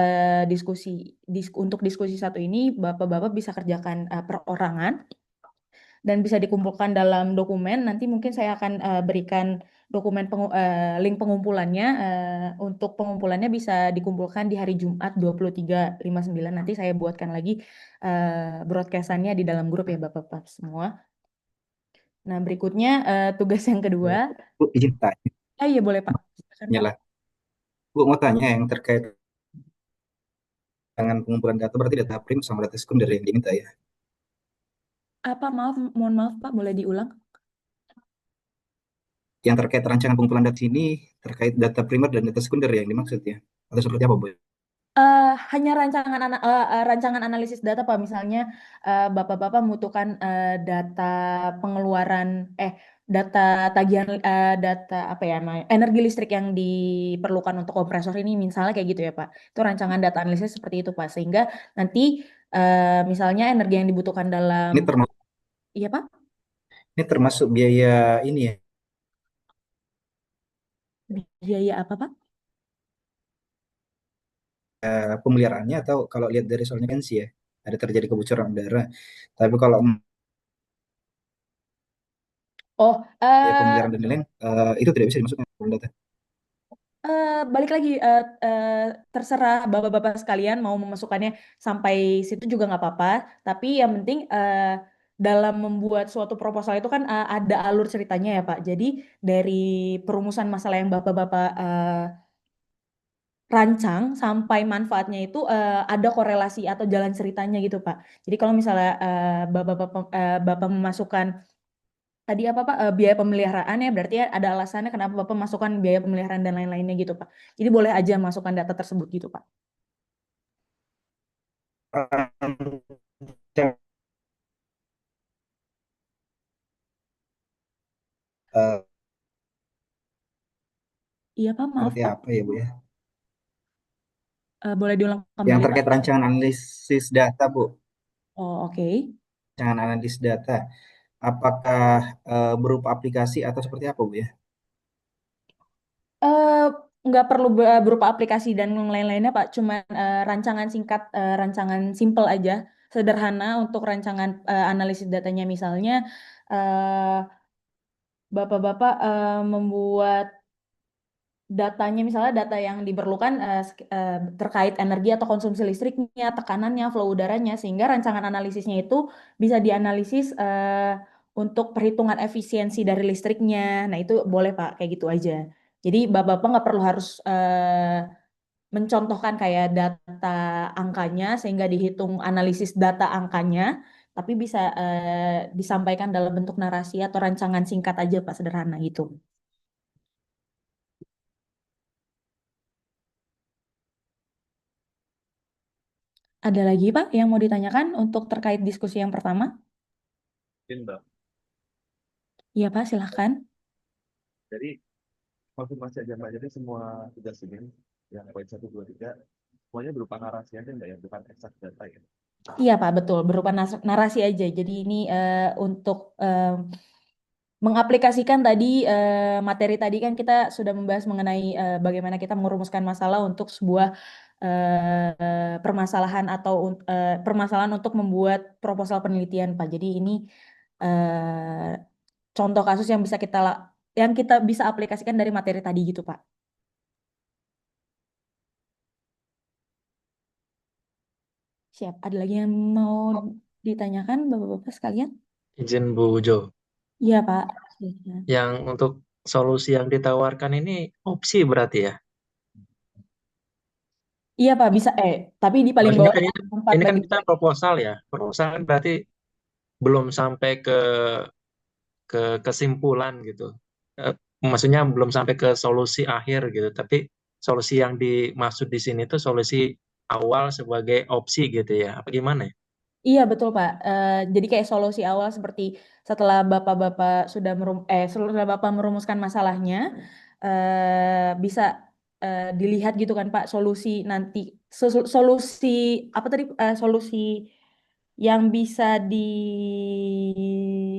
untuk diskusi satu ini Bapak-Bapak bisa kerjakan perorangan dan bisa dikumpulkan dalam dokumen. Nanti mungkin saya akan berikan dokumen link pengumpulannya. Untuk pengumpulannya bisa dikumpulkan di hari Jumat 23.59. Nanti saya buatkan lagi broadcast-annya di dalam grup ya Bapak-Bapak semua. Nah, berikutnya tugas yang kedua. Bu, izin tanya. Iya boleh Pak. Silakan, Pak. Nyala. Bu, mau tanya yang terkait dengan pengumpulan data berarti data prim sama data sekunder yang diminta ya? Apa mohon maaf Pak, boleh diulang? Yang terkait rancangan pengumpulan data ini terkait data primer dan data sekunder yang dimaksud ya? Atau seperti apa, Bu? Hanya rancangan analisis data Pak, misalnya Bapak-Bapak membutuhkan data pengeluaran data tagihan data apa ya namanya energi listrik yang diperlukan untuk kompresor ini misalnya kayak gitu ya Pak. Itu rancangan data analisis seperti itu Pak, sehingga nanti misalnya energi yang dibutuhkan dalam Ini termasuk iya Pak, ini termasuk biaya ini ya? biaya apa Pak? Pemeliharaannya atau kalau lihat dari soalnya kan sih ya ada terjadi kebocoran udara. Tapi kalau Oh, biaya pemeliharaan dan lain-lain itu tidak bisa dimasukkan ke dalam data. balik lagi terserah bapak-bapak sekalian mau memasukkannya sampai situ juga nggak apa-apa. Tapi yang penting dalam membuat suatu proposal itu kan ada alur ceritanya ya Pak. Jadi dari perumusan masalah yang bapak-bapak rancang sampai manfaatnya itu ada korelasi atau jalan ceritanya gitu Pak. Jadi kalau misalnya bapak memasukkan tadi apa Pak biaya pemeliharaan ya berarti ada alasannya kenapa Bapak masukkan biaya pemeliharaan dan lain-lainnya gitu Pak. Jadi boleh aja masukkan data tersebut gitu Pak. Iya Pak, maaf Seperti Pak. apa ya, Bu ya? Boleh diulang Yang kembali terkait Pak. rancangan analisis data, Bu. Oh oke. Rancangan analisis data. Apakah berupa aplikasi atau seperti apa, Bu ya? Nggak perlu berupa aplikasi dan yang lain-lainnya Pak, cuman rancangan singkat, rancangan simple aja, sederhana untuk rancangan analisis datanya misalnya Bapak-bapak membuat datanya misalnya data yang diperlukan terkait energi atau konsumsi listriknya, tekanannya, flow udaranya, sehingga rancangan analisisnya itu bisa dianalisis untuk perhitungan efisiensi dari listriknya. Nah itu boleh Pak, kayak gitu aja. Jadi Bapak-Bapak nggak perlu harus mencontohkan kayak data angkanya sehingga dihitung analisis data angkanya, tapi bisa disampaikan dalam bentuk narasi atau rancangan singkat aja Pak, sederhana gitu. Ada lagi Pak yang mau ditanyakan untuk terkait diskusi yang pertama? Mbak. Iya Pak, silahkan. Jadi konfirmasi aja Mbak, jadi semua tugas ini yang poin 1, 2, 3 semuanya berupa narasi aja Mbak ya, bukan eksak data ya. Iya Pak, betul. Berupa narasi aja. Jadi ini untuk mengaplikasikan tadi materi tadi kan kita sudah membahas mengenai bagaimana kita merumuskan masalah untuk sebuah permasalahan atau permasalahan untuk membuat proposal penelitian Pak. Jadi ini contoh kasus yang kita bisa aplikasikan dari materi tadi gitu Pak. Siap. Ada lagi yang mau ditanyakan Bapak-Bapak sekalian? Izin Bu Jo, Iya Pak. Silakan. yang untuk solusi yang ditawarkan ini opsi berarti ya? Iya Pak, bisa tapi di paling Maksudnya bawah kan empat ini kan bagi kita proposal ya. Proposal kan berarti belum sampai ke kesimpulan gitu. Maksudnya belum sampai ke solusi akhir gitu, tapi solusi yang dimaksud di sini tuh solusi awal sebagai opsi gitu ya. Apa gimana ya? Iya betul Pak. Jadi kayak solusi awal seperti setelah Bapak-bapak setelah Bapak merumuskan masalahnya, bisa dilihat gitu kan Pak solusi nanti solusi apa tadi solusi yang bisa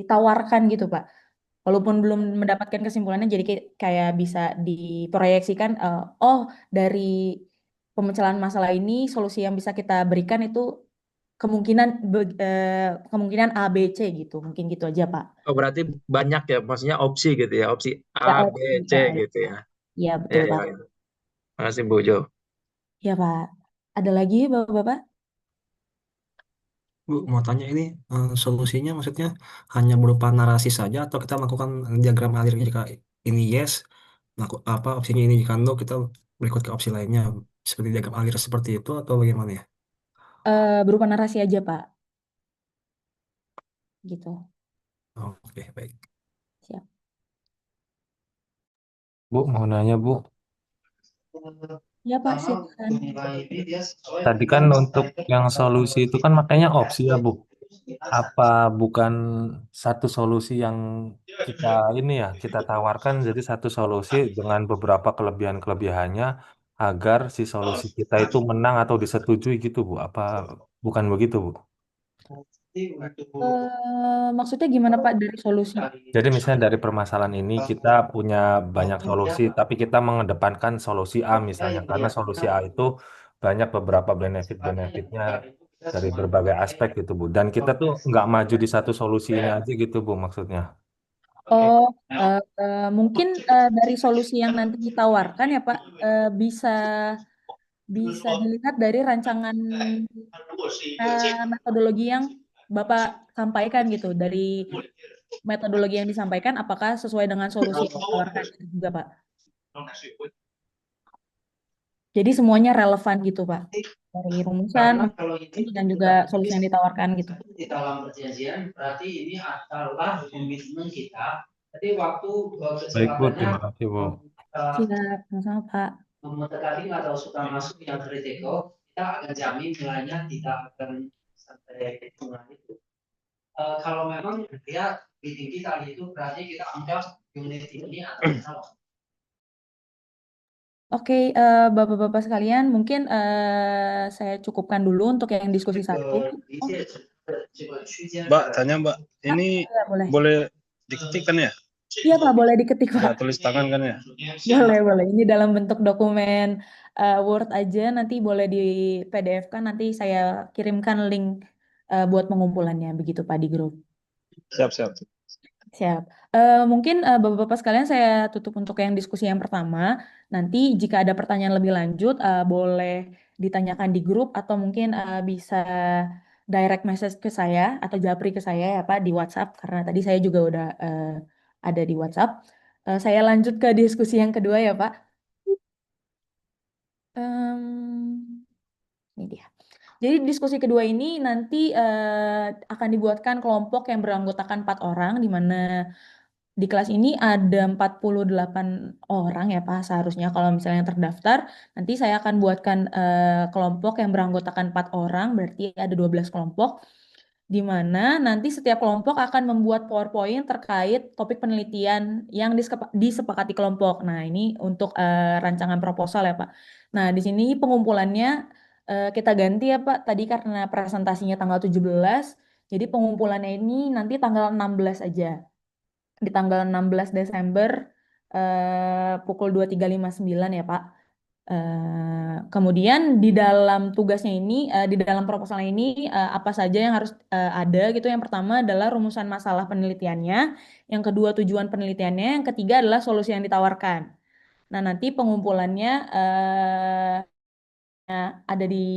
ditawarkan gitu Pak. Walaupun belum mendapatkan kesimpulannya, jadi kayak bisa diproyeksikan, oh dari pemecahan masalah ini solusi yang bisa kita berikan itu kemungkinan A, B, C gitu. Mungkin gitu aja, Pak. Oh, berarti banyak ya, maksudnya opsi gitu ya, opsi A, Ya, B, C bisa. gitu ya. Ya, Ya, betul, ya, Pak. ya. Makasih Bu Jo. Ya, Pak. Ada lagi, Bapak-bapak? Bu, mau tanya ini solusinya maksudnya hanya berupa narasi saja atau kita melakukan diagram alir jika ini yes, apa opsinya ini jika no, kita berikut ke opsi lainnya seperti diagram alir seperti itu atau bagaimana ya? Berupa narasi aja, Pak. Gitu. Oke, baik. Siap. Bu, mau nanya Bu. Ya, Pak, silakan. Tadi kan untuk yang solusi itu kan makanya opsi ya Bu. Apa bukan satu solusi yang kita ini ya, kita tawarkan jadi satu solusi dengan beberapa kelebihan-kelebihannya agar si solusi kita itu menang atau disetujui gitu Bu. Apa bukan begitu Bu? Maksudnya gimana, Pak, dari solusi? Jadi misalnya dari permasalahan ini kita punya banyak solusi, tapi kita mengedepankan solusi A misalnya, karena solusi A itu banyak beberapa benefit-benefitnya dari berbagai aspek gitu Bu. Dan kita tuh nggak maju di satu solusi ini aja gitu Bu maksudnya. Oh, mungkin dari solusi yang nanti ditawarkan ya Pak, bisa bisa dilihat dari rancangan metodologi yang Bapak sampaikan gitu. Dari metodologi yang disampaikan, apakah sesuai dengan solusi yang ditawarkan juga Pak. Jadi semuanya relevan gitu Pak, dari rumusan ini dan juga solusi yang ditawarkan gitu. Di dalam perjanjian berarti ini adalah komitmen kita. Jadi waktu Baik Bu, kesempatannya terima kasih Bu. Siap, sama-sama Pak. mendekati atau suka masuk yang kritikal, kita akan jamin nilainya tidak akan sampai jumlah itu. Kalau memang dia lebih tinggi tadi itu berarti kita anggap unit ini ada masalah. Oke, Bapak-bapak sekalian, mungkin saya cukupkan dulu untuk yang diskusi satu. Mbak, tanya Mbak, ini Ya, boleh. boleh diketik kan ya? Iya Pak, boleh diketik Pak. Nggak tulis tangan kan ya? Boleh, boleh. Ini dalam bentuk dokumen Word aja, nanti boleh di PDF kan, nanti saya kirimkan link buat pengumpulannya, begitu Pak di grup. Siap, siap. Siap. Mungkin Bapak-bapak sekalian saya tutup untuk yang diskusi yang pertama. Nanti jika ada pertanyaan lebih lanjut, boleh ditanyakan di grup atau mungkin bisa direct message ke saya atau japri ke saya ya Pak di WhatsApp, karena tadi saya juga udah ada di WhatsApp. Saya lanjut ke diskusi yang kedua ya Pak. Ini dia. Jadi diskusi kedua ini nanti akan dibuatkan kelompok yang beranggotakan 4 orang, di mana di kelas ini ada 48 orang ya Pak seharusnya kalau misalnya yang terdaftar. Nanti saya akan buatkan kelompok yang beranggotakan 4 orang, berarti ada 12 kelompok. Di mana nanti setiap kelompok akan membuat PowerPoint terkait topik penelitian yang disepakati kelompok. Nah, ini untuk rancangan proposal ya Pak. Nah, di sini pengumpulannya kita ganti ya Pak. Tadi karena presentasinya tanggal 17, jadi pengumpulannya ini nanti tanggal 16 aja. Di tanggal 16 Desember pukul 23.59 ya Pak. Kemudian di dalam tugasnya ini, di dalam proposalnya ini apa saja yang harus ada gitu. Yang pertama adalah rumusan masalah penelitiannya, yang kedua tujuan penelitiannya, yang ketiga adalah solusi yang ditawarkan. Nah, nanti pengumpulannya ada di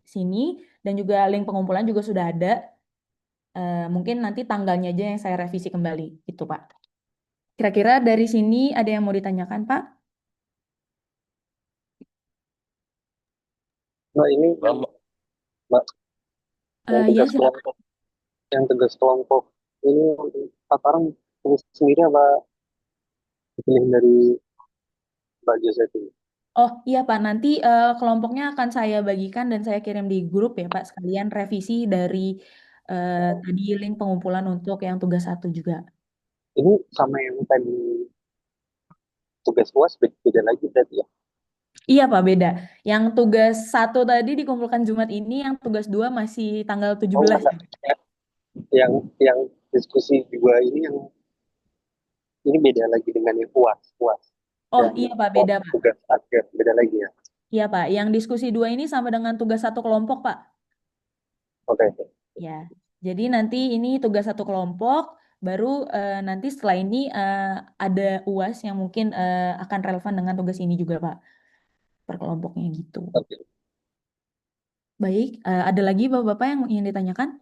sini dan juga link pengumpulan juga sudah ada. Mungkin nanti tanggalnya aja yang saya revisi kembali, gitu Pak. Kira-kira dari sini ada yang mau ditanyakan, Pak? Mbak, ini Mbak, yang Ya, tugas kelompok, yang tugas kelompok ini 4 orang tulis sendiri apa dipilih dari Mbak Josephine? Oh iya Pak, nanti kelompoknya akan saya bagikan dan saya kirim di grup ya Pak, sekalian revisi dari tadi link pengumpulan untuk yang tugas 1 juga. Ini sama yang tadi tugas UAS beda lagi berarti ya? Iya Pak, beda. Yang tugas 1 tadi dikumpulkan Jumat ini, yang tugas 2 masih tanggal 17 ya. Yang diskusi 2 ini ini beda lagi dengan yang UAS. Oh iya Pak, beda Pak. Tugas akhir beda lagi ya? Iya Pak, yang diskusi 2 ini sama dengan tugas 1 kelompok Pak. Oke. Ya, jadi nanti ini tugas 1 kelompok, baru nanti setelah ini ada UAS yang mungkin akan relevan dengan tugas ini juga Pak, per kelompoknya gitu. Baik, ada lagi Bapak-Bapak yang ingin ditanyakan?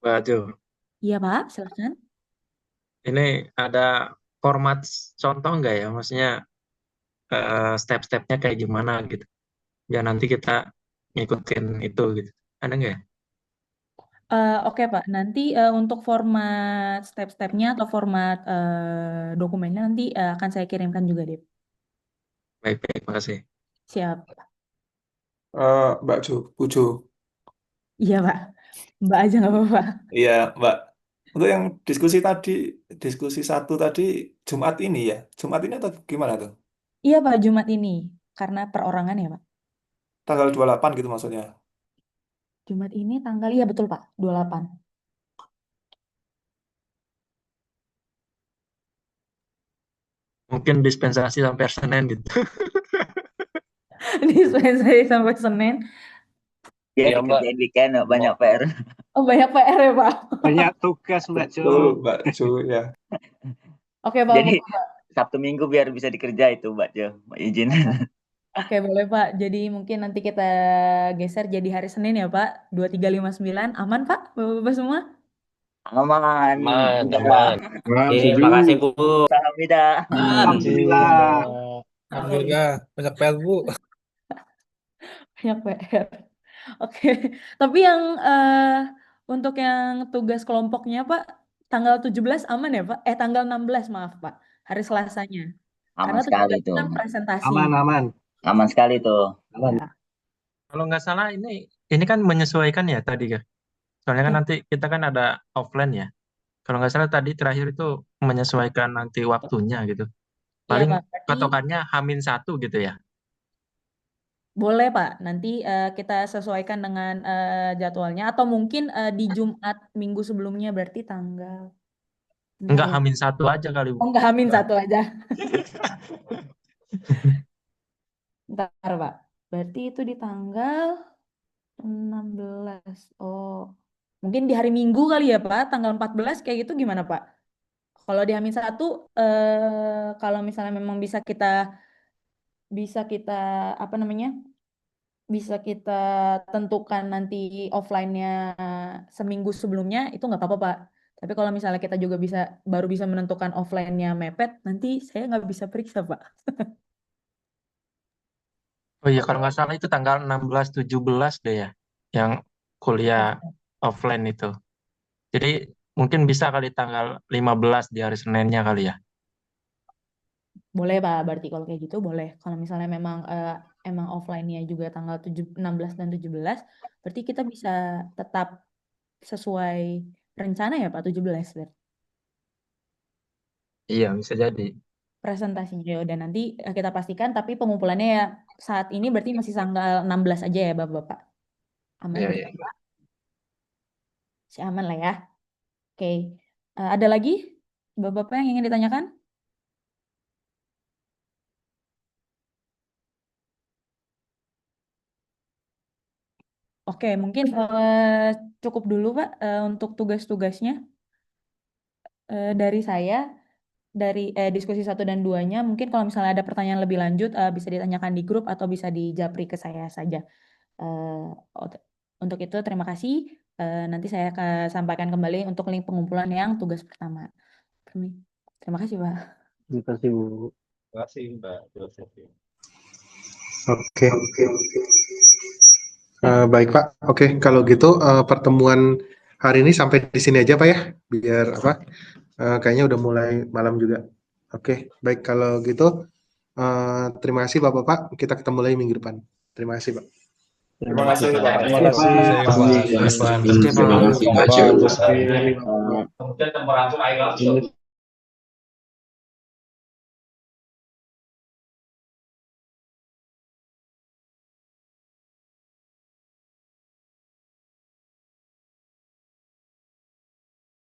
Mbak Jo, Iya Pak, silakan. ini ada format contoh nggak ya? Maksudnya step-stepnya kayak gimana gitu. Biar nanti kita ngikutin itu gitu. Ada nggak ya? Oke Pak, nanti untuk format step-stepnya atau format dokumennya nanti akan saya kirimkan juga deh. Baik, makasih. Siap. Mbak Bu Jo. Iya Pak, Mbak aja nggak apa-apa. Iya, Mbak. Untuk yang diskusi 1 tadi Jumat ini ya? Jumat ini atau gimana tuh? Iya Pak, Jumat ini, karena perorangan ya Pak. Tanggal 28 gitu maksudnya. Jumat ini tanggal, iya betul Pak, 28. Mungkin dispensasi sampai Senin gitu. Dispensasi sampai Senin. Ya, Iya, Mbak. dikerjain weekend banyak PR. Oh banyak PR ya Pak. Banyak tugas Mbak Jo. Betul, Mbak Jo ya. Oke Pak, Jadi boleh, Pak. Sabtu Minggu biar bisa dikerja itu Mbak Jo, izin. Oke boleh Pak, jadi mungkin nanti kita geser jadi hari Senin ya Pak, 2359, aman Pak, Bapak-Bapak semua? Aman. Aman. Makasih Bu. Alhamdulillah. Alhamdulillah. Alhamdulillah, banyak PR Bu. Banyak PR. Oke, tapi yang untuk yang tugas kelompoknya Pak, tanggal 17 aman ya Pak? Tanggal 16 maaf Pak, hari Selasanya. Aman Karena sekali 17 itu. kan presentasi. Aman. Aman sekali tuh. Aman. Ya. Kalau nggak salah ini kan menyesuaikan ya tadi kan. Soalnya kan Ya. nanti kita kan ada offline ya. Kalau nggak salah tadi terakhir itu menyesuaikan nanti waktunya gitu. Iya Paling Pak, berarti patokannya H-1 gitu ya. boleh Pak, nanti kita sesuaikan dengan jadwalnya atau mungkin di Jumat minggu sebelumnya berarti tanggal. Bentar Enggak ya. H-1 aja kali Bu. Oh enggak, H-1 aja. Bentar Pak, berarti itu di tanggal 16. Oh, mungkin di hari Minggu kali ya Pak, tanggal 14 kayak gitu gimana Pak? Kalau di H-1, kalau misalnya memang bisa kita apa namanya? Bisa kita tentukan nanti offline-nya seminggu sebelumnya, itu nggak apa-apa Pak. Tapi kalau misalnya kita juga baru bisa menentukan offline-nya mepet, nanti saya nggak bisa periksa Pak. Oh iya, kalau nggak salah itu tanggal 16-17 deh ya, yang kuliah offline itu. Jadi mungkin bisa kali tanggal 15 di hari Seninnya kali ya. Boleh Pak, berarti kalau kayak gitu boleh. Kalau misalnya memang emang offline-nya juga tanggal 16 dan 17, berarti kita bisa tetap sesuai rencana ya Pak, 17 berarti. Iya, bisa jadi. Presentasinya ya udah nanti kita pastikan, tapi pengumpulannya ya saat ini berarti masih tanggal 16 aja ya Bapak-Bapak. Aman Iya, berarti iya. Pak? Si aman lah ya. Oke. Ada lagi Bapak-Bapak yang ingin ditanyakan? Oke, mungkin cukup dulu Pak untuk tugas-tugasnya dari saya. Dari diskusi 1 dan 2-nya, mungkin kalau misalnya ada pertanyaan lebih lanjut bisa ditanyakan di grup atau bisa dijapri ke saya saja. Untuk itu terima kasih. Nanti saya akan sampaikan kembali untuk link pengumpulan yang tugas pertama. Terima kasih Pak. Terima kasih Bu. Terima kasih Mbak Josephine. Oke. Baik Pak. Oke, kalau gitu pertemuan hari ini sampai di sini aja Pak ya, biar apa? Kayaknya udah mulai malam juga. Oke, baik kalau gitu Terima kasih Bapak-Bapak, kita ketemu lagi minggu depan. Terima kasih Pak. Terima kasih Pak. Terima kasih Pak Irfan. Terima kasih Pak Pak Rizky. Rizky. Kemudian temperatur air laut